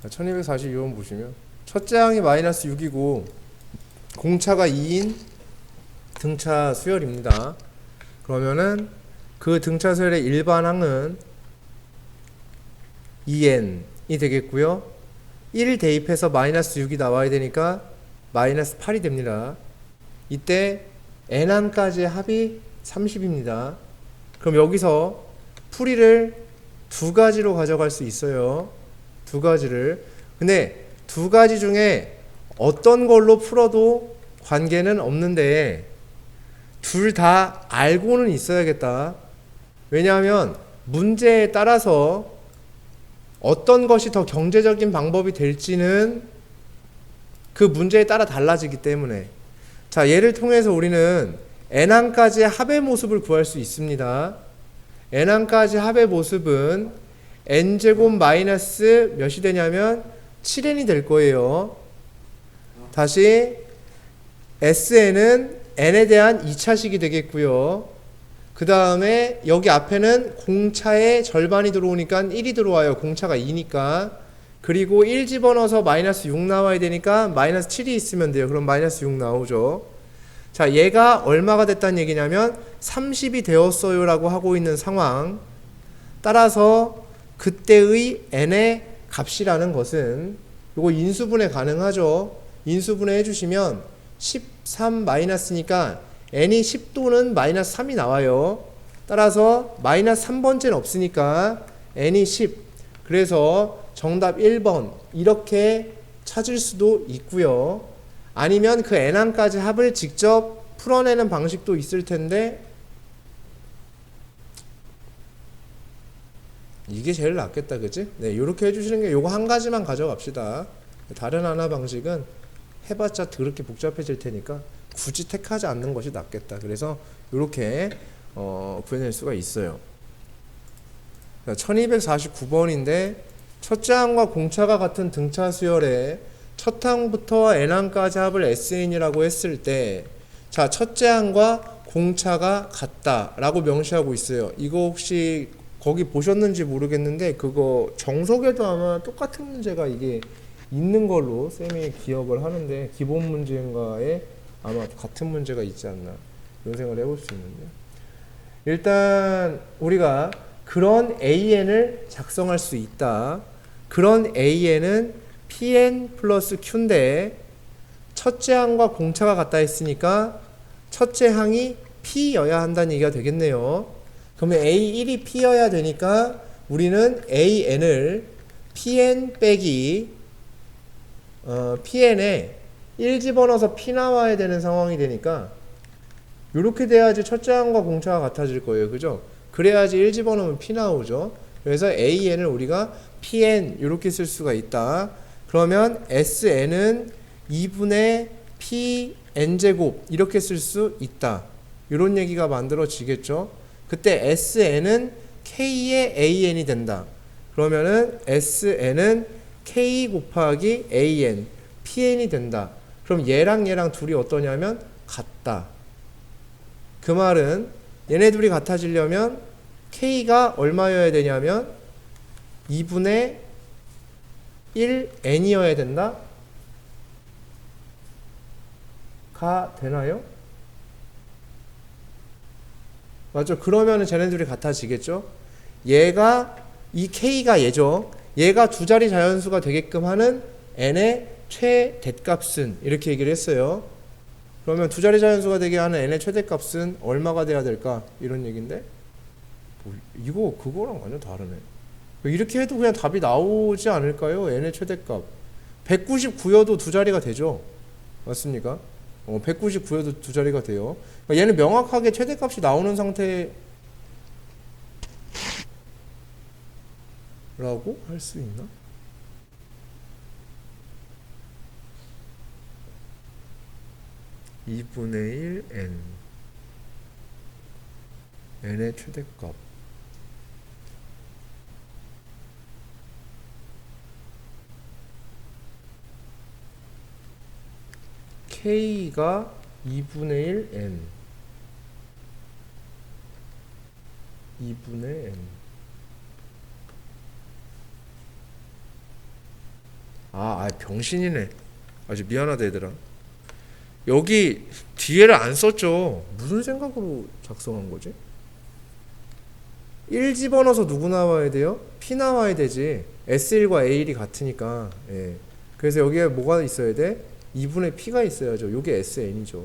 1242번 보시면 첫째 항이 마이너스 6이고 공차가 2인 등차 수열입니다. 그러면은 그 등차 수열의 일반 항은 2n이 되겠고요. 1 대입해서 마이너스 6이 나와야 되니까 마이너스 8이 됩니다. 이때 n항까지의 합이 30입니다. 그럼 여기서 풀이를 두 가지로 가져갈 수 있어요. 두 가지를. 근데 두 가지 중에 어떤 걸로 풀어도 관계는 없는데 둘 다 알고는 있어야겠다. 왜냐하면 문제에 따라서 어떤 것이 더 경제적인 방법이 될지는 그 문제에 따라 달라지기 때문에. 자, 얘를 통해서 우리는 n항까지의 합의 모습을 구할 수 있습니다. n항까지 합의 모습은 n제곱 마이너스 몇이 되냐면 7n이 될 거예요. 다시 sn은 n에 대한 2차식이 되겠고요. 그 다음에 여기 앞에는 공차의 절반이 들어오니까 1이 들어와요. 공차가 2니까. 그리고 1 집어넣어서 마이너스 6 나와야 되니까 마이너스 7이 있으면 돼요. 그럼 마이너스 6 나오죠. 자, 얘가 얼마가 됐다는 얘기냐면 30이 되었어요 라고 하고 있는 상황. 따라서 그때의 n의 값이라는 것은 요거 인수분해 가능하죠. 인수분해 해주시면 13 마이너스니까 n이 10 또는 마이너스 3이 나와요. 따라서 마이너스 3번째는 없으니까 n이 10. 그래서 정답 1번 이렇게 찾을 수도 있고요. 아니면 그 n항까지 합을 직접 풀어내는 방식도 있을 텐데 이게 제일 낫겠다, 그치? 네, 이렇게 해주시는 게 요거 한 가지만 가져갑시다. 다른 하나 방식은 해봤자 그렇게 복잡해질 테니까 굳이 택하지 않는 것이 낫겠다. 그래서 이렇게 구해낼 수가 있어요. 1249번인데 첫째 항과 공차가 같은 등차 수열에 첫 항부터 n항까지 합을 SN이라고 했을 때, 자, 첫째 항과 공차가 같다라고 명시하고 있어요. 이거 혹시 거기 보셨는지 모르겠는데 그거 정석에도 아마 똑같은 문제가 이게 있는 걸로 쌤이 기억을 하는데 기본 문제인가에 아마 같은 문제가 있지 않나 이런 생각을 해볼 수 있는데, 일단 우리가 그런 AN을 작성할 수 있다. 그런 AN은 PN 플러스 Q인데 첫째 항과 공차가 같다 했으니까 첫째 항이 P여야 한다는 얘기가 되겠네요. 그러면 A1이 P여야 되니까 우리는 AN을 PN 빼기 PN에 1 집어넣어서 P 나와야 되는 상황이 되니까 이렇게 돼야지 첫째 항과 공차가 같아질 거예요. 그죠? 그래야지 1 집어넣으면 P 나오죠. 그래서 AN을 우리가 PN 이렇게 쓸 수가 있다. 그러면 SN은 2분의 PN제곱 이렇게 쓸 수 있다. 이런 얘기가 만들어지겠죠. 그때 SN은 K의 AN이 된다. 그러면은 SN은 K 곱하기 AN, PN이 된다. 그럼 얘랑 얘랑 둘이 어떠냐면 같다. 그 말은 얘네 둘이 같아지려면 K가 얼마여야 되냐면 2분의 1N이어야 된다? 가 되나요? 맞죠? 그러면은 쟤네들이 같아지겠죠? 얘가, 이 K가 얘죠? 얘가 두 자리 자연수가 되게끔 하는 N의 최대값은 이렇게 얘기를 했어요. 그러면 두 자리 자연수가 되게 하는 N의 최대값은 얼마가 돼야 될까? 이런 얘기인데 이거 그거랑 완전 다르네. 이렇게 해도 그냥 답이 나오지 않을까요? N의 최대값 199여도 두 자리가 되죠. 맞습니까? 199여도 두 자리가 돼요. 그러니까 얘는 명확하게 최대값이 나오는 상태라고 할 수 있나? (2분의 1 n) n의 최대값 k가 2분의 1 n 2분의 n 병신이네. 아주 미안하다 얘들아. 여기 뒤에를 안 썼죠. 무슨 생각으로 작성한 거지? 1 집어넣어서 누구 나와야 돼요? P 나와야 되지. S1과 A1이 같으니까. 예. 그래서 여기에 뭐가 있어야 돼? 2분의 P가 있어야죠. 요게 SN이죠.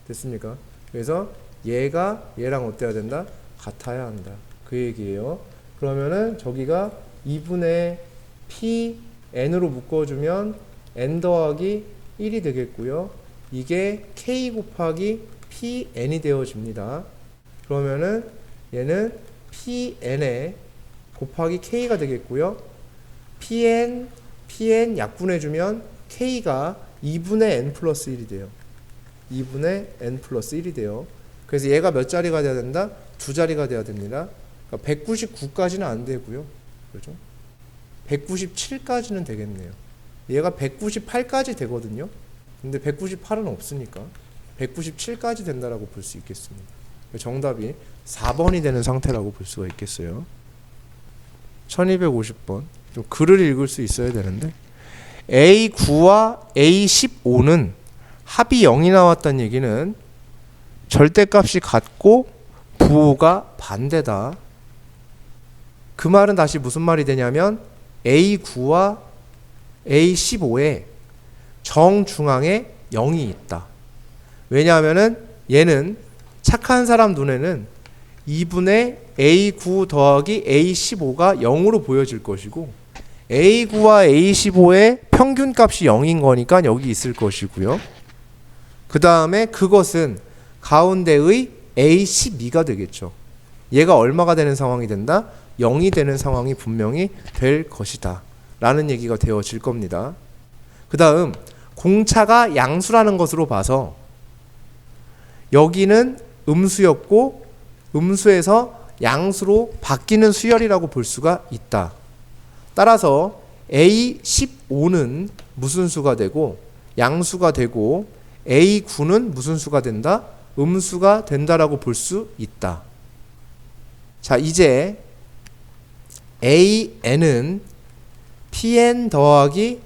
됐습니까? 그래서 얘가 얘랑 어때야 된다? 같아야 한다. 그 얘기예요. 그러면은 저기가 2분의 P N으로 묶어주면 N 더하기 1이 되겠고요. 이게 K 곱하기 PN이 되어집니다. 그러면은 얘는 PN에 곱하기 K가 되겠고요. PN 약분해주면 K가 2분의 N 플러스 1이 돼요. 2분의 N 플러스 1이 돼요. 그래서 얘가 몇 자리가 돼야 된다? 두 자리가 돼야 됩니다. 그러니까 199까지는 안 되고요. 그죠? 197까지는 되겠네요. 얘가 198까지 되거든요. 근데 198은 없으니까 197까지 된다라고 볼 수 있겠습니다. 정답이 4번이 되는 상태라고 볼 수가 있겠어요. 1250번. 좀 글을 읽을 수 있어야 되는데 A9와 A15는 합이 0이 나왔다는 얘기는 절대값이 같고 부호가 반대다. 그 말은 다시 무슨 말이 되냐면 A9와 A15에 정중앙에 0이 있다. 왜냐하면은 얘는 착한 사람 눈에는 2분의 A9 더하기 A15가 0으로 보여질 것이고 A9와 A15의 평균값이 0인 거니까 여기 있을 것이고요. 그 다음에 그것은 가운데의 A12가 되겠죠. 얘가 얼마가 되는 상황이 된다? 0이 되는 상황이 분명히 될 것이다 라는 얘기가 되어질 겁니다. 그 다음 공차가 양수라는 것으로 봐서 여기는 음수였고 음수에서 양수로 바뀌는 수열이라고 볼 수가 있다. 따라서 A15는 무슨 수가 되고 양수가 되고 A9는 무슨 수가 된다? 음수가 된다라고 볼 수 있다. 자, 이제 AN은 PN 더하기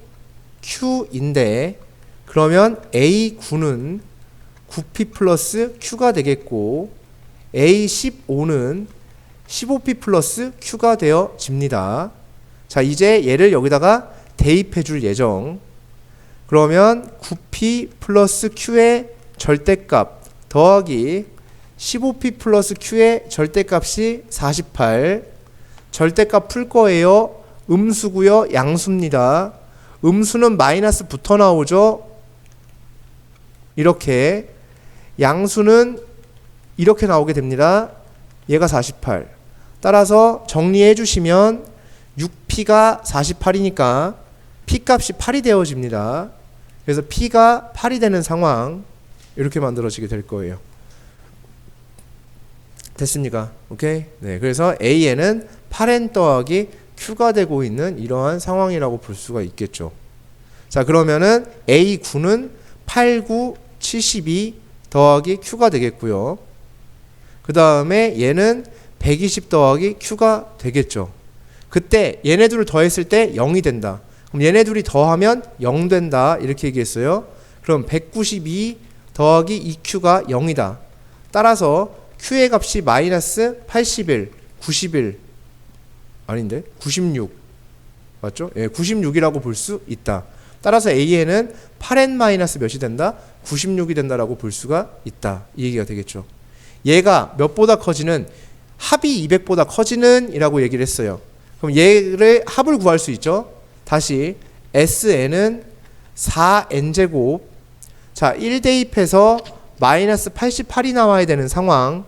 Q인데 그러면 A9는 9P 플러스 Q가 되겠고 A15는 15P 플러스 Q가 되어집니다. 자, 이제 얘를 여기다가 대입해 줄 예정. 그러면 9P 플러스 Q의 절대값 더하기 15P 플러스 Q의 절대값이 48. 절대값 풀 거예요. 음수고요. 양수입니다. 음수는 마이너스 붙어 나오죠. 이렇게. 양수는 이렇게 나오게 됩니다. 얘가 48. 따라서 정리해 주시면 6P가 48이니까 P값이 8이 되어집니다. 그래서 P가 8이 되는 상황 이렇게 만들어지게 될 거예요. 됐습니까? 오케이? 네, 그래서 AN은 8N 더하기 Q가 되고 있는 이러한 상황이라고 볼 수가 있겠죠. 자, 그러면은 A9는 8, 9, 72 더하기 Q가 되겠고요. 그 다음에 얘는 120 더하기 Q가 되겠죠. 그때 얘네들을 더했을 때 0이 된다. 그럼 얘네 둘이 더하면 0 된다. 이렇게 얘기했어요. 그럼 192 더하기 2Q가 0이다. 따라서 Q의 값이 마이너스 81, 91 아닌데? 96 맞죠? 예, 96이라고 볼 수 있다. 따라서 AN은 8N 마이너스 몇이 된다? 96이 된다라고 볼 수가 있다. 이 얘기가 되겠죠. 얘가 몇보다 커지는 합이 200보다 커지는 이라고 얘기를 했어요. 그럼 얘를 합을 구할 수 있죠. 다시 SN은 4N제곱. 자, 1 대입해서 마이너스 88이 나와야 되는 상황.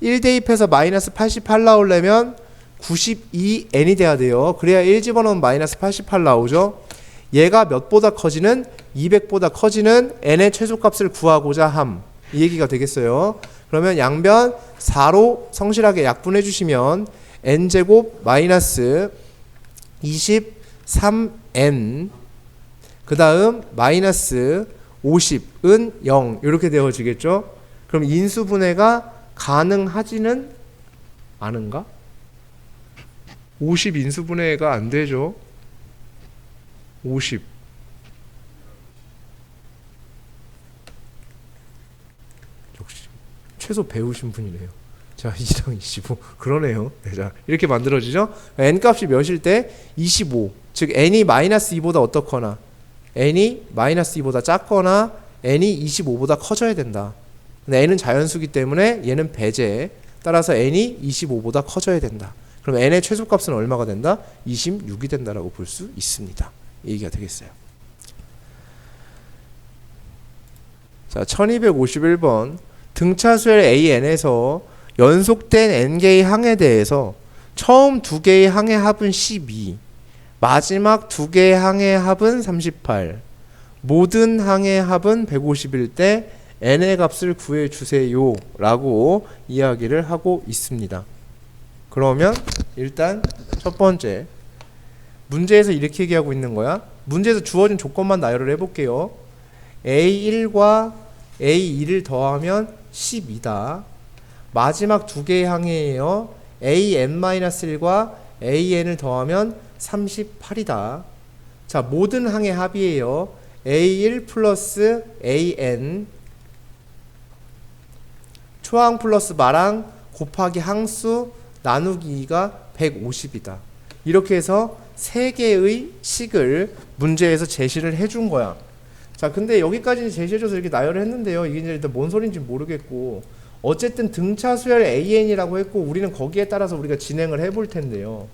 1 대입해서 마이너스 88 나오려면 92N이 돼야 돼요. 그래야 1 집어넣으면 마이너스 88 나오죠. 얘가 몇보다 커지는 200보다 커지는 N의 최소값을 구하고자 함. 이 얘기가 되겠어요. 그러면 양변 4로 성실하게 약분해 주시면 N제곱 마이너스 23N 그 다음 마이너스 50은 0 이렇게 되어지겠죠. 그럼 인수분해가 가능하지는 않은가? 50 인수분해가 안 되죠. 50 최소 배우신 분이네요. 자, 2랑 25 그러네요. 네, 자, 이렇게 만들어지죠. n 값이 몇일 때 25, 즉 n이 마이너스 2보다 어떻거나 n이 마이너스 2보다 작거나 n이 25보다 커져야 된다. 근데 n은 자연수기 때문에 얘는 배제, 따라서 n이 25보다 커져야 된다. 그럼 n의 최소값은 얼마가 된다? 26이 된다라고 볼 수 있습니다. 이 얘기가 되겠어요. 자, 1251번 등차수열 AN에서 연속된 n개의 항에 대해서 처음 두 개의 항의 합은 12, 마지막 두 개의 항의 합은 38, 모든 항의 합은 150일 때 n의 값을 구해주세요 라고 이야기를 하고 있습니다. 그러면 일단 첫 번째 문제에서 이렇게 얘기하고 있는 거야. 문제에서 주어진 조건만 나열을 해볼게요. A1과 A2를 더하면 12다. 마지막 두 개의 항이에요. AN-1과 AN을 더하면 38이다. 자, 모든 항의 합이에요. A1 플러스 AN 초항 플러스 마랑 곱하기 항수 나누기 2가 150이다. 이렇게 해서 세 개의 식을 문제에서 제시를 해준 거야. 자, 근데 여기까지는 제시해줘서 이렇게 나열을 했는데요. 이게 이제 일단 뭔 소리인지 모르겠고, 어쨌든 등차수열 AN이라고 했고, 우리는 거기에 따라서 우리가 진행을 해볼 텐데요.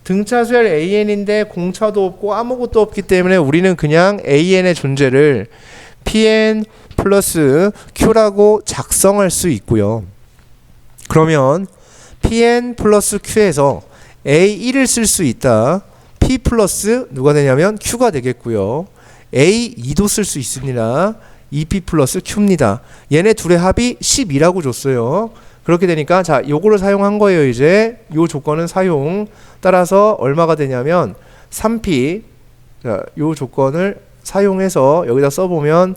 등차수열 AN인데 공차도 없고 아무것도 없기 때문에 우리는 그냥 AN의 존재를 PN 플러스 Q라고 작성할 수 있고요. 그러면 PN 플러스 Q에서 A1을 쓸 수 있다. P 플러스 누가 되냐면 Q가 되겠고요. A2도 쓸 수 있습니다. 2P 플러스 Q입니다. 얘네 둘의 합이 12라고 줬어요. 그렇게 되니까 자, 요거를 사용한 거예요. 이제 요 조건은 사용. 따라서 얼마가 되냐면 3P. 자, 요 조건을 사용해서 여기다 써보면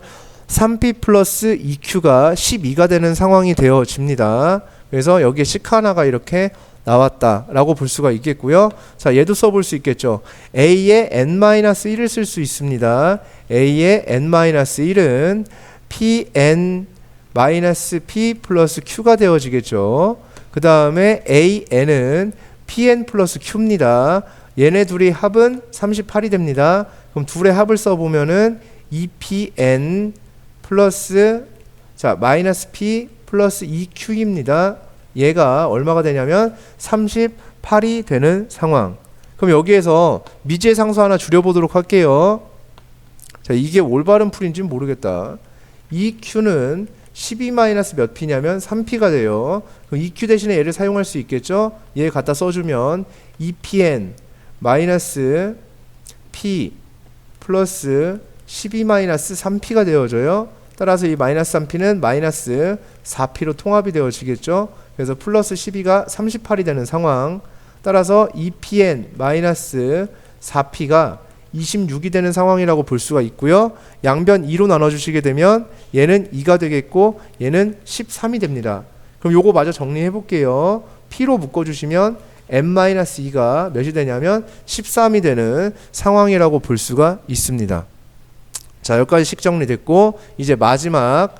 3P 플러스 2Q가 12가 되는 상황이 되어집니다. 그래서 여기에 식 하나가 이렇게 나왔다라고 볼 수가 있겠고요. 자, 얘도 써볼 수 있겠죠. A의 n-1을 쓸 수 있습니다. A의 n-1은 Pn-P 플러스 Q가 되어지겠죠. 그 다음에 AN은 Pn 플러스 Q입니다. 얘네 둘이 합은 38이 됩니다. 그럼 둘의 합을 써보면은 2Pn 플러스 자 마이너스 P 플러스 2Q입니다. 얘가 얼마가 되냐면 38이 되는 상황. 그럼 여기에서 미지의 상수 하나 줄여보도록 할게요. 자, 이게 올바른 풀인지는 모르겠다. 2Q는 12 마이너스 몇 P냐면 3P가 돼요. 그럼 2Q 대신에 얘를 사용할 수 있겠죠? 얘 갖다 써주면 2PN 마이너스 P 플러스 12 마이너스 3P가 되어져요. 따라서 이 마이너스 3P는 마이너스 4P로 통합이 되어지겠죠? 그래서 플러스 12가 38이 되는 상황. 따라서 2PN 마이너스 4P가 26이 되는 상황이라고 볼 수가 있고요. 양변 2로 나눠주시게 되면 얘는 2가 되겠고 얘는 13이 됩니다. 그럼 요거 마저 정리해 볼게요. P로 묶어주시면 n-2가 몇이 되냐면 13이 되는 상황이라고 볼 수가 있습니다. 자, 여기까지 식 정리됐고 이제 마지막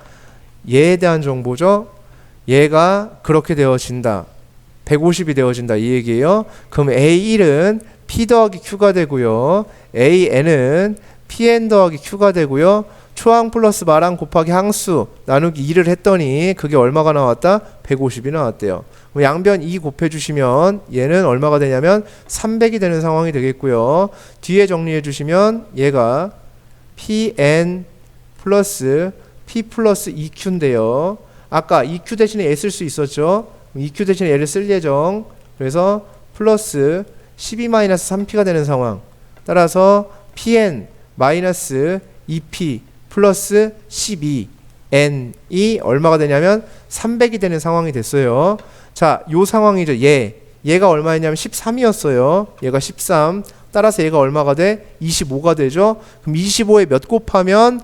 얘에 대한 정보죠. 얘가 그렇게 되어진다. 150이 되어진다 이 얘기예요. 그럼 A1은 P 더하기 Q가 되고요. AN은 PN 더하기 Q가 되고요. 초항 플러스 마랑 곱하기 항수 나누기 2를 했더니 그게 얼마가 나왔다? 150이 나왔대요. 양변 2 곱해주시면 얘는 얼마가 되냐면 300이 되는 상황이 되겠고요. 뒤에 정리해주시면 얘가 PN 플러스 P 플러스 2Q인데요. 아까 2Q 대신에 얘 쓸 수 있었죠. 2Q 대신에 얘를 쓸 예정. 그래서 플러스 12-3P가 되는 상황. 따라서 PN 마이너스 2P 플러스 12N이 얼마가 되냐면 300이 되는 상황이 됐어요. 자, 요 상황이죠. 얘가 얼마였냐면 13이었어요. 얘가 13. 따라서 얘가 얼마가 돼? 25가 되죠. 그럼 25에 몇 곱하면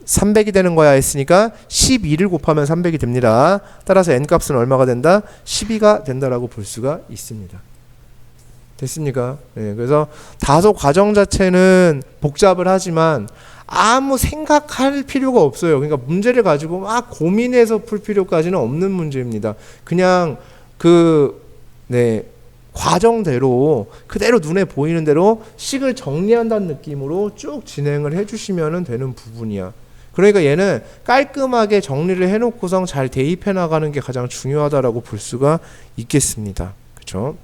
300이 되는 거야 했으니까 12를 곱하면 300이 됩니다. 따라서 n값은 얼마가 된다? 12가 된다라고 볼 수가 있습니다. 됐습니까? 네, 그래서 다소 과정 자체는 복잡을 하지만 아무 생각할 필요가 없어요. 그러니까 문제를 가지고 막 고민해서 풀 필요까지는 없는 문제입니다. 그냥 네, 과정대로 그대로 눈에 보이는 대로 식을 정리한다는 느낌으로 쭉 진행을 해주시면 되는 부분이야. 그러니까 얘는 깔끔하게 정리를 해놓고선 잘 대입해 나가는 게 가장 중요하다라고 볼 수가 있겠습니다. 그렇죠?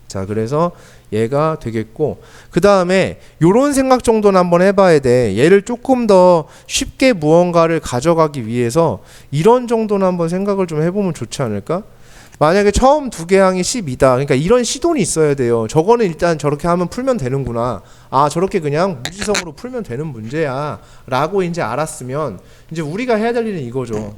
자, 그래서 얘가 되겠고, 그 다음에 요런 생각 정도는 한번 해봐야 돼. 얘를 조금 더 쉽게 무언가를 가져가기 위해서 이런 정도는 한번 생각을 좀 해보면 좋지 않을까? 만약에 처음 두 개 항이 12다. 그러니까 이런 시돈이 있어야 돼요. 저거는 일단 저렇게 하면 풀면 되는구나. 아, 저렇게 그냥 무지성으로 풀면 되는 문제야. 라고 이제 알았으면 이제 우리가 해야 될 일은 이거죠.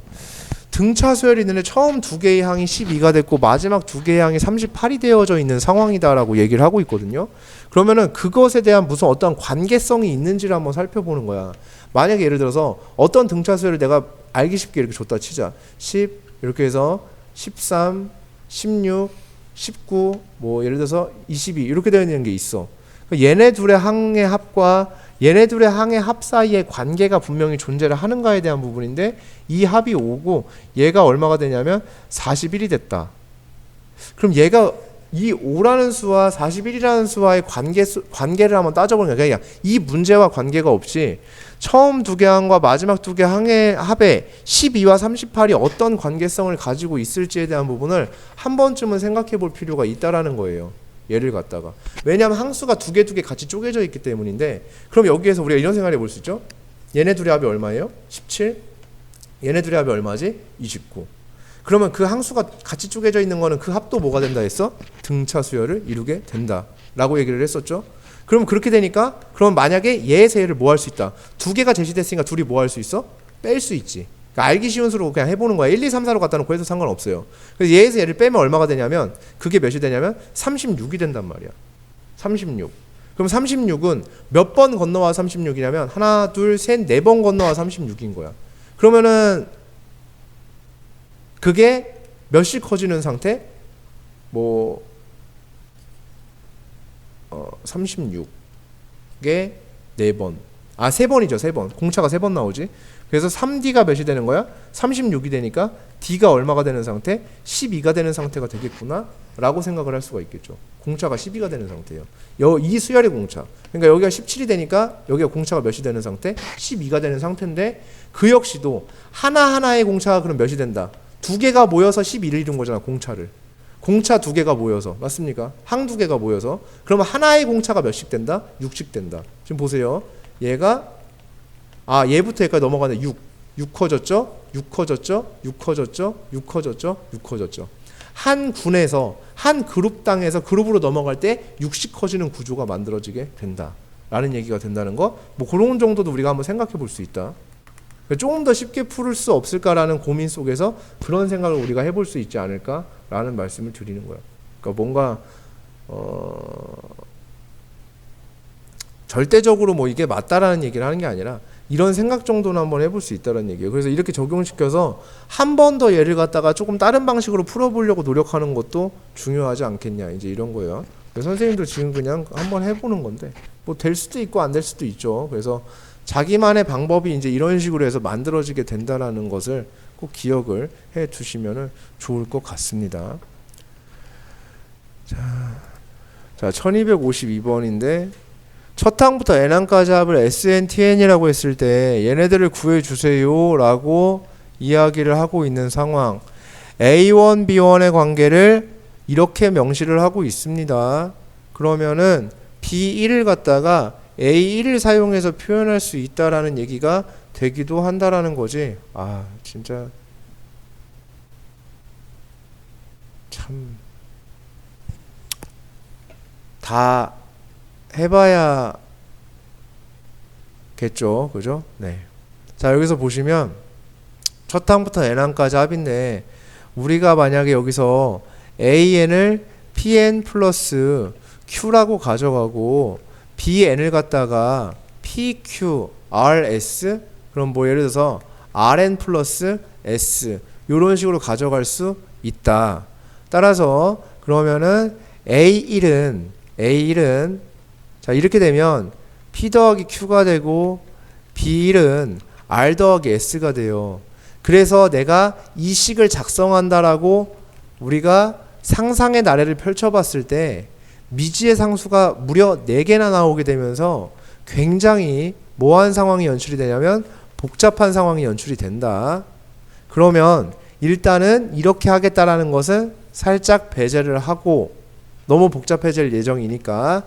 등차 수열이 있는데 처음 두 개의 항이 12가 됐고 마지막 두 개의 항이 38이 되어져 있는 상황이다라고 얘기를 하고 있거든요. 그러면은 그것에 대한 무슨 어떤 관계성이 있는지를 한번 살펴보는 거야. 만약에 예를 들어서 어떤 등차 수열을 내가 알기 쉽게 이렇게 줬다 치자. 10 이렇게 해서 13, 16, 19, 뭐 예를 들어서 22 이렇게 되어 있는 게 있어. 얘네 둘의 항의 합과 얘네 둘의 항의 합 사이의 관계가 분명히 존재를 하는가에 대한 부분인데 이 합이 5고 얘가 얼마가 되냐면 41이 됐다. 그럼 얘가 이 5라는 수와 41이라는 수와의 관계를 한번 따져보는 거야. 그러니까 이 문제와 관계가 없이 처음 두 개 항과 마지막 두 개 항의 합에 12와 38이 어떤 관계성을 가지고 있을지에 대한 부분을 한 번쯤은 생각해 볼 필요가 있다라는 거예요. 얘를 갖다가. 왜냐하면 항수가 두 개 같이 쪼개져 있기 때문인데, 그럼 여기에서 우리가 이런 생각을 해볼 수 있죠. 얘네 둘의 합이 얼마예요? 17. 얘네 둘의 합이 얼마지? 29. 그러면 그 항수가 같이 쪼개져 있는 거는 그 합도 뭐가 된다 했어? 등차 수열을 이루게 된다 라고 얘기를 했었죠. 그럼 그렇게 되니까 그럼 만약에 얘에서 얘를 뭐 할 수 있다. 두 개가 제시됐으니까 둘이 뭐 할 수 있어? 뺄 수 있지. 그러니까 알기 쉬운 수로 그냥 해보는 거야. 1, 2, 3, 4로 갖다 놓고 해도 상관없어요. 그래서 얘에서 얘를 빼면 얼마가 되냐면 그게 몇이 되냐면 36이 된단 말이야. 36. 그럼 36은 몇 번 건너와 36이냐면 하나, 둘, 셋, 네 번 건너와 36인 거야. 그러면은 그게 몇씩 커지는 상태? 36에 4번. 아, 3번이죠. 3번. 공차가 3번 나오지. 그래서 3D가 몇이 되는 거야? 36이 되니까 D가 얼마가 되는 상태? 12가 되는 상태가 되겠구나 라고 생각을 할 수가 있겠죠. 공차가 12가 되는 상태예요. 이 수열의 공차. 그러니까 여기가 17이 되니까 여기가 공차가 몇이 되는 상태? 12가 되는 상태인데 그 역시도 하나하나의 공차가 그럼 몇이 된다? 두 개가 모여서 12를 이룬 거잖아. 공차를. 공차 두 개가 모여서. 맞습니까? 항 두 개가 모여서. 그러면 하나의 공차가 몇씩 된다? 6씩 된다. 지금 보세요. 얘가 얘부터 여기까지 넘어가는 6 커졌죠? 6 커졌죠? 6 커졌죠? 6 커졌죠? 6 커졌죠. 한 군에서 한 그룹 땅에서 그룹으로 넘어갈 때 6씩 커지는 구조가 만들어지게 된다 라는 얘기가 된다는 거. 뭐 그런 정도도 우리가 한번 생각해 볼 수 있다. 조금 더 쉽게 풀을 수 없을까라는 고민 속에서 그런 생각을 우리가 해볼 수 있지 않을까라는 말씀을 드리는 거예요. 그러니까 뭔가 절대적으로 뭐 이게 맞다라는 얘기를 하는 게 아니라 이런 생각 정도는 한번 해볼 수 있다는 얘기예요. 그래서 이렇게 적용시켜서 한 번 더 얘를 갖다가 조금 다른 방식으로 풀어보려고 노력하는 것도 중요하지 않겠냐, 이제 이런 거예요. 그래서 선생님도 지금 그냥 한번 해보는 건데 뭐 될 수도 있고 안 될 수도 있죠. 그래서 자기만의 방법이 이제 이런 식으로 해서 만들어지게 된다라는 것을 꼭 기억을 해 두시면 좋을 것 같습니다. 자 1252번인데 첫 항부터 n항까지 합을 SNTN이라고 했을 때 얘네들을 구해주세요 라고 이야기를 하고 있는 상황. A1, B1의 관계를 이렇게 명시를 하고 있습니다. 그러면은 B1을 갖다가 A1을 사용해서 표현할 수 있다라는 얘기가 되기도 한다라는 거지. 아, 진짜 참 다 해봐야겠죠, 그죠? 네. 자, 여기서 보시면 첫 항부터 n항까지 합인데 우리가 만약에 여기서 AN을 PN 플러스 Q라고 가져가고 BN을 갖다가 PQ, RS 그럼 뭐 예를 들어서 RN 플러스 S 이런 식으로 가져갈 수 있다. 따라서 그러면은 A1은 자 이렇게 되면 P 더하기 Q가 되고 B1은 R 더하기 S가 돼요. 그래서 내가 이 식을 작성한다라고 우리가 상상의 나래를 펼쳐봤을 때 미지의 상수가 무려 4개나 나오게 되면서 굉장히 뭐한 상황이 연출이 되냐면 복잡한 상황이 연출이 된다. 그러면 일단은 이렇게 하겠다라는 것은 살짝 배제를 하고 너무 복잡해질 예정이니까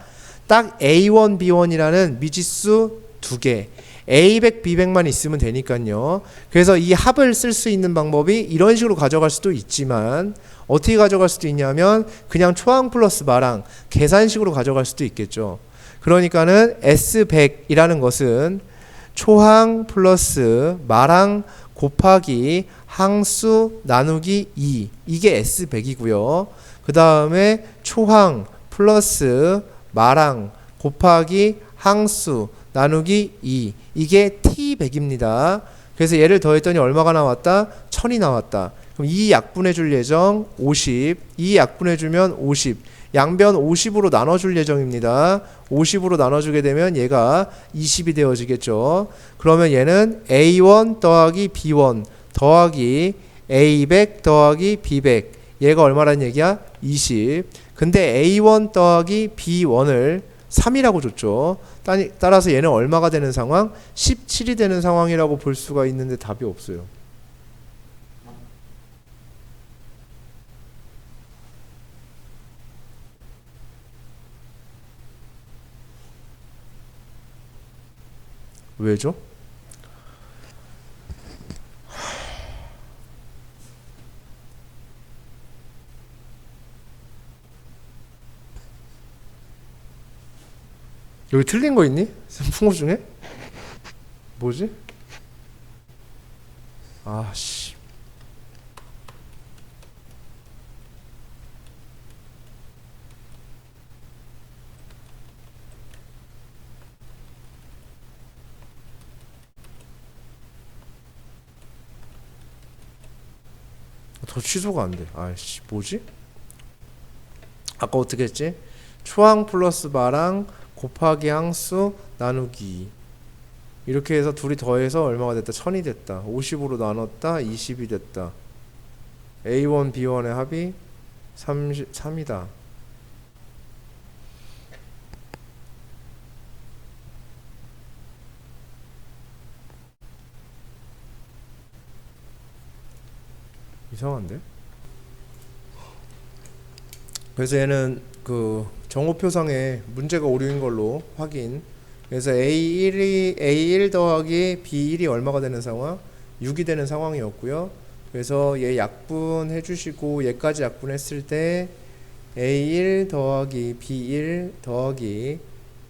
딱 A1, B1이라는 미지수 2개 A100, B100만 있으면 되니까요. 그래서 이 합을 쓸 수 있는 방법이 이런 식으로 가져갈 수도 있지만 어떻게 가져갈 수도 있냐면 그냥 초항 플러스 마랑 계산식으로 가져갈 수도 있겠죠. 그러니까는 S100이라는 것은 초항 플러스 마랑 곱하기 항수 나누기 2 이게 S100이고요. 그 다음에 초항 플러스 마랑 곱하기 항수 나누기 2 이게 T100입니다. 그래서 얘를 더했더니 얼마가 나왔다? 1000이 나왔다. 그럼 이 약분해 줄 예정 50, 이 약분해 주면 50, 양변 50으로 나눠줄 예정입니다. 50으로 나눠주게 되면 얘가 20이 되어지겠죠. 그러면 얘는 A1 더하기 B1 더하기 A100 더하기 B100 얘가 얼마란 얘기야? 20. 근데 A1 더하기 B1을 3이라고 줬죠. 따라서 얘는 얼마가 되는 상황? 17이 되는 상황이라고 볼 수가 있는데 답이 없어요. 왜죠? 여기 틀린 거 있니? 풍호 중에? 뭐지? 아씨. 더 취소가 안 돼. 아이씨, 뭐지? 아까 어떻게 했지? 초항 플러스 마랑 곱하기 항수 나누기 이렇게 해서 둘이 더해서 얼마가 됐다? 1000이 됐다. 50으로 나눴다. 20이 됐다. A1, B1의 합이 33이다. 이상한데? 그래서 얘는 그 정오표상에 문제가 오류인 걸로 확인. 그래서 A1 더하기 B1이 얼마가 되는 상황? 6이 되는 상황이었고요. 그래서 얘 약분해 주시고 얘까지 약분했을 때 A1 더하기 B1 더하기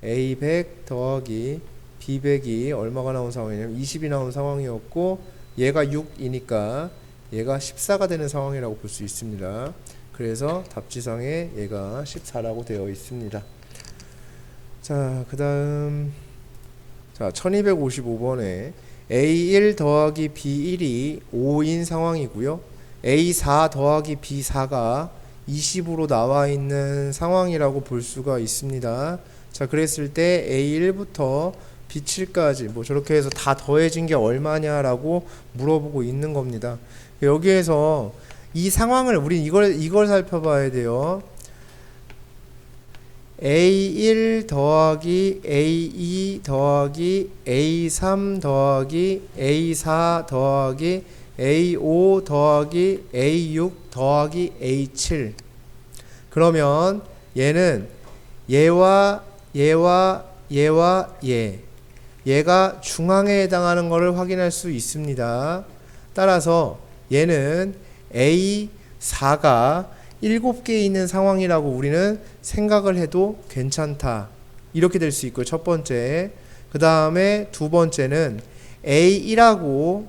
A100 더하기 B100이 얼마가 나온 상황이냐면 20이 나온 상황이었고 얘가 6이니까 얘가 14가 되는 상황이라고 볼 수 있습니다. 그래서 답지상에 얘가 14라고 되어 있습니다. 자, 그 다음 1255번에 A1 더하기 B1이 5인 상황이고요. A4 더하기 B4가 20으로 나와 있는 상황이라고 볼 수가 있습니다. 자, 그랬을 때 A1부터 B7까지 뭐 저렇게 해서 다 더해진 게 얼마냐라고 물어보고 있는 겁니다. 여기에서 이 상황을 우리 이걸 살펴봐야 돼요. A1 더하기 A2 더하기 A3 더하기 A4 더하기 A5 더하기 A6 더하기 A7 그러면 얘는 얘와 얘가 중앙에 해당하는 것을 확인할 수 있습니다. 따라서 얘는 A4가 7개 있는 상황이라고 우리는 생각을 해도 괜찮다. 이렇게 될 수 있고요. 첫 번째. 그 다음에 두 번째는 A1하고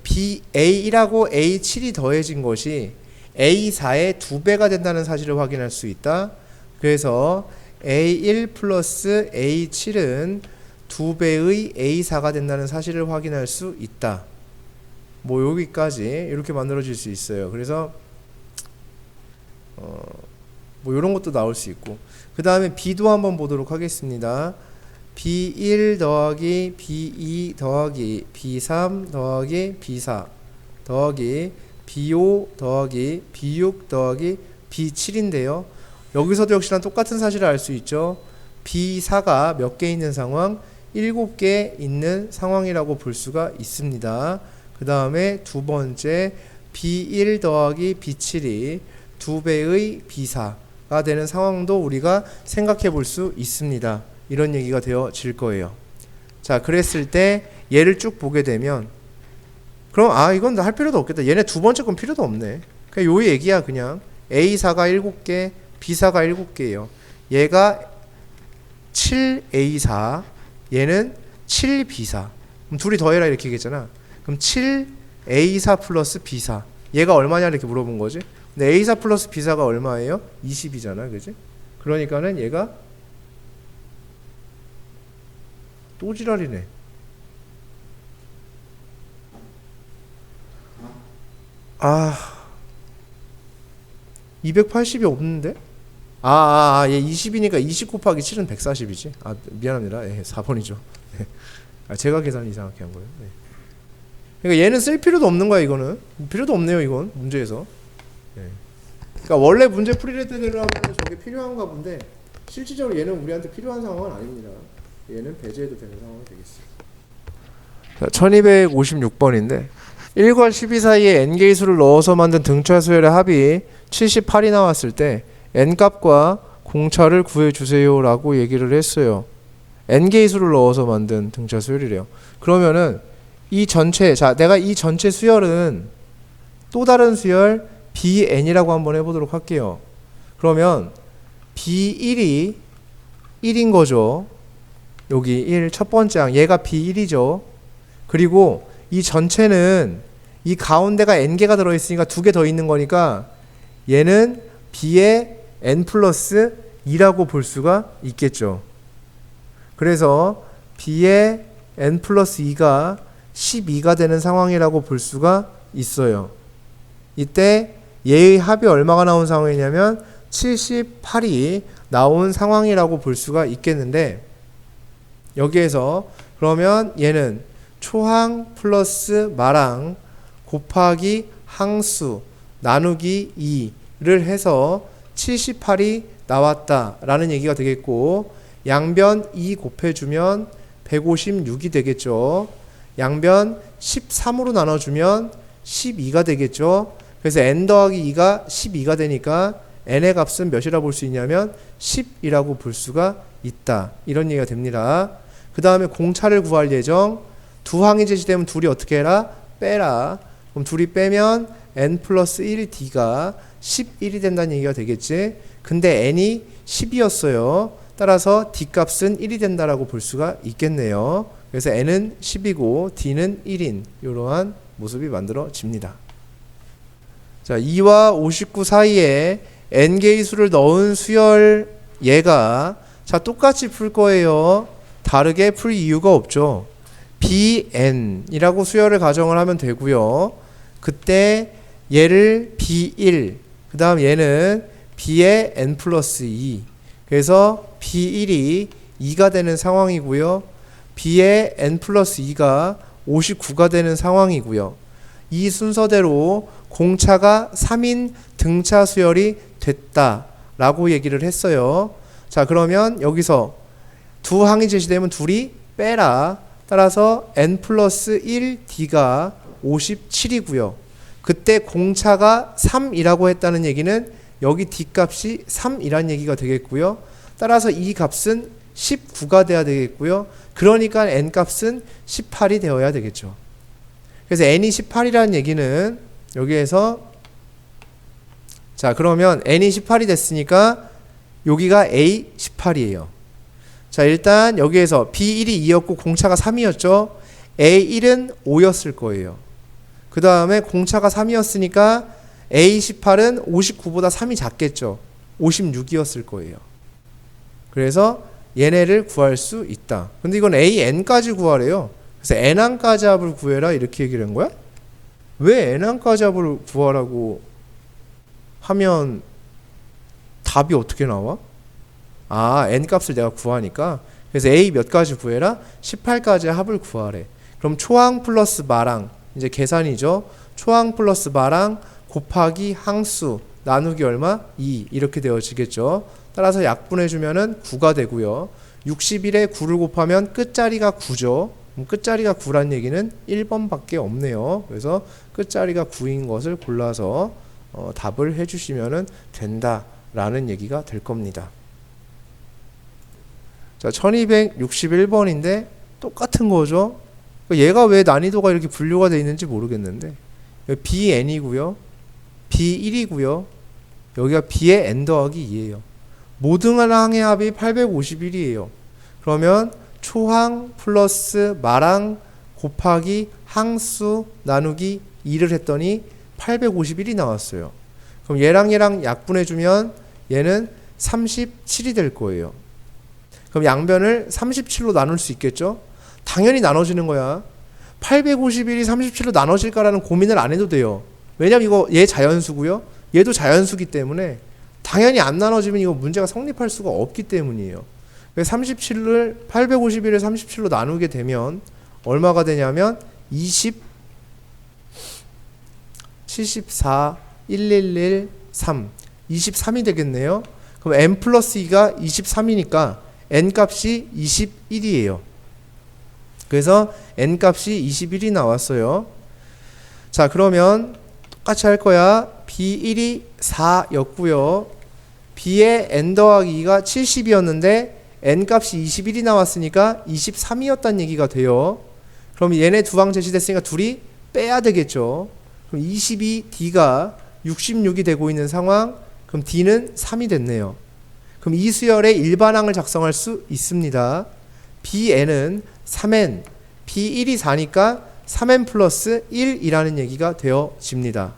A7이 더해진 것이 A4의 2배가 된다는 사실을 확인할 수 있다. 그래서 A1 플러스 A7은 2배의 A4가 된다는 사실을 확인할 수 있다. 뭐 여기까지 이렇게 만들어질 수 있어요. 그래서 뭐 이런 것도 나올 수 있고 그 다음에 B도 한번 보도록 하겠습니다. B1 더하기 B2 더하기 B3 더하기 B4 더하기 B5 더하기 B6 더하기 B7인데요. 여기서도 역시나 똑같은 사실을 알 수 있죠. B4가 몇 개 있는 상황? 7개 있는 상황이라고 볼 수가 있습니다. 그 다음에 두 번째 B1 더하기 B7이 2배의 B4가 되는 상황도 우리가 생각해 볼 수 있습니다. 이런 얘기가 되어질 거예요. 자, 그랬을 때 얘를 쭉 보게 되면 그럼 이건 할 필요도 없겠다. 얘네 두 번째 건 필요도 없네. 그냥 요 얘기야. 그냥 A4가 7개, B4가 7개예요. 얘가 7A4, 얘는 7B4. 그럼 둘이 더해라 이렇게 얘기했잖아. 그럼 7A4 플러스 B4. 얘가 얼마냐 이렇게 물어본 거지. 근데 A4 플러스 B4가 얼마예요? 20이잖아. 그지? 그러니까는 얘가 또 지랄이네. 280이 없는데? 얘 20이니까 20 곱하기 7은 140이지. 미안합니다. 4번이죠. 제가 계산 이상하게 한 거예요. 그러니까 얘는 쓸 필요도 없는 거야, 이거는. 필요도 없네요, 이건. 문제에서. 그러니까 원래 문제 풀이를 하면 저게 필요한가 본데, 실질적으로 얘는 우리한테 필요한 상황은 아닙니다. 얘는 배제해도 되는 상황이 되겠어요. 1256번인데, 1과 12 사이에 n개의 수를 넣어서 만든 등차 수열의 합이 78이 나왔을 때 n값과 공차를 구해주세요 라고 얘기를 했어요. n개의 수를 넣어서 만든 등차 수열이래요. 그러면은 이 전체, 내가 이 전체 수열은 또 다른 수열 bn이라고 한번 해보도록 할게요. 그러면 b1이 1인 거죠. 여기 1 첫 번째 항, 얘가 b1이죠. 그리고 이 전체는 이 가운데가 n개가 들어있으니까 2개 더 있는 거니까 얘는 b의 n 플러스 2라고 볼 수가 있겠죠. 그래서 b의 n 플러스 2가 12가 되는 상황이라고 볼 수가 있어요. 이때 얘의 합이 얼마가 나온 상황이냐면 78이 나온 상황이라고 볼 수가 있겠는데, 여기에서 그러면 얘는 초항 플러스 마랑 곱하기 항수 나누기 2를 해서 78이 나왔다라는 얘기가 되겠고, 양변 2 곱해주면 156이 되겠죠. 양변 13으로 나눠주면 12가 되겠죠. 그래서 n 더하기 2가 12가 되니까 n의 값은 몇이라 볼 수 있냐면 10이라고 볼 수가 있다. 이런 얘기가 됩니다. 그 다음에 공차를 구할 예정. 두 항이 제시되면 둘이 어떻게 해라? 빼라. 그럼 둘이 빼면 n 플러스 1d가 11이 된다는 얘기가 되겠지. 근데 n이 10이었어요. 따라서 d값은 1이 된다라고 볼 수가 있겠네요. 그래서 n은 10이고 d는 1인 이러한 모습이 만들어집니다. 자, 2와 59 사이에 n개의 수를 넣은 수열 얘가 똑같이 풀 거예요. 다르게 풀 이유가 없죠. bn이라고 수열을 가정을 하면 되고요. 그때 얘를 b1, 그 다음 얘는 b의 n 플러스 2, 그래서 b1이 2가 되는 상황이고요. b의 n 플러스 2가 59가 되는 상황이고요. 이 순서대로 공차가 3인 등차 수열이 됐다라고 얘기를 했어요. 자, 그러면 여기서 두 항이 제시되면 둘이 빼라. 따라서 n 플러스 1d가 57이고요. 그때 공차가 3이라고 했다는 얘기는 여기 d값이 3이란 얘기가 되겠고요. 따라서 이 값은 19가 돼야 되겠고요. 그러니까 n값은 18이 되어야 되겠죠. 그래서 n이 18이라는 얘기는 여기에서, 자, 그러면 n이 18이 됐으니까 여기가 A18이에요. 자, 일단 여기에서 B1이 2였고 공차가 3이었죠. A1은 5였을 거예요. 그 다음에 공차가 3이었으니까 A18은 59보다 3이 작겠죠. 56이었을 거예요. 그래서 얘네를 구할 수 있다. 근데 이건 AN까지 구하래요. 그래서 N항까지 합을 구해라 이렇게 얘기를 한 거야? 왜 N항까지 합을 구하라고 하면 답이 어떻게 나와? N값을 내가 구하니까 그래서 A 몇 가지 구해라? 18가지의 합을 구하래. 그럼 초항 플러스 마랑 이제 계산이죠. 초항 플러스 마랑 곱하기 항수 나누기 얼마? 2 이렇게 되어지겠죠. 따라서 약분해주면은 9가 되고요. 61에 9를 곱하면 끝자리가 9죠. 그럼 끝자리가 9란 얘기는 1번밖에 없네요. 그래서 끝자리가 9인 것을 골라서 답을 해주시면 된다라는 얘기가 될 겁니다. 자, 1261번인데 똑같은 거죠. 얘가 왜 난이도가 이렇게 분류가 되어 있는지 모르겠는데 BN이고요. B1이고요. 여기가 B의 N 더하기 2예요. 모든 항의 합이 851이에요. 그러면 초항 플러스 마랑 곱하기 항수 나누기 2를 했더니 851이 나왔어요. 그럼 얘랑 약분해주면 얘는 37이 될 거예요. 그럼 양변을 37로 나눌 수 있겠죠? 당연히 나눠지는 거야. 851이 37로 나눠질까라는 고민을 안 해도 돼요. 왜냐면 이거 얘 자연수고요. 얘도 자연수기 때문에 당연히 안 나눠지면 이거 문제가 성립할 수가 없기 때문이에요. 851을 37로 나누게 되면 얼마가 되냐면 74, 111, 3 23이 되겠네요. 그럼 n 플러스 2가 23이니까 n 값이 21이에요. 그래서 n 값이 21이 나왔어요. 자, 그러면 똑같이 할 거야. B1이 4였고요. B의 n 더하기 2가 70이었는데 n 값이 21이 나왔으니까 23이었다는 얘기가 돼요. 그럼 얘네 두 방 제시됐으니까 둘이 빼야 되겠죠. 그럼 22D가 66이 되고 있는 상황. 그럼 D는 3이 됐네요. 그럼 이 수열의 일반항을 작성할 수 있습니다. Bn은 3n, B1이 4니까 3n 플러스 1이라는 얘기가 되어집니다.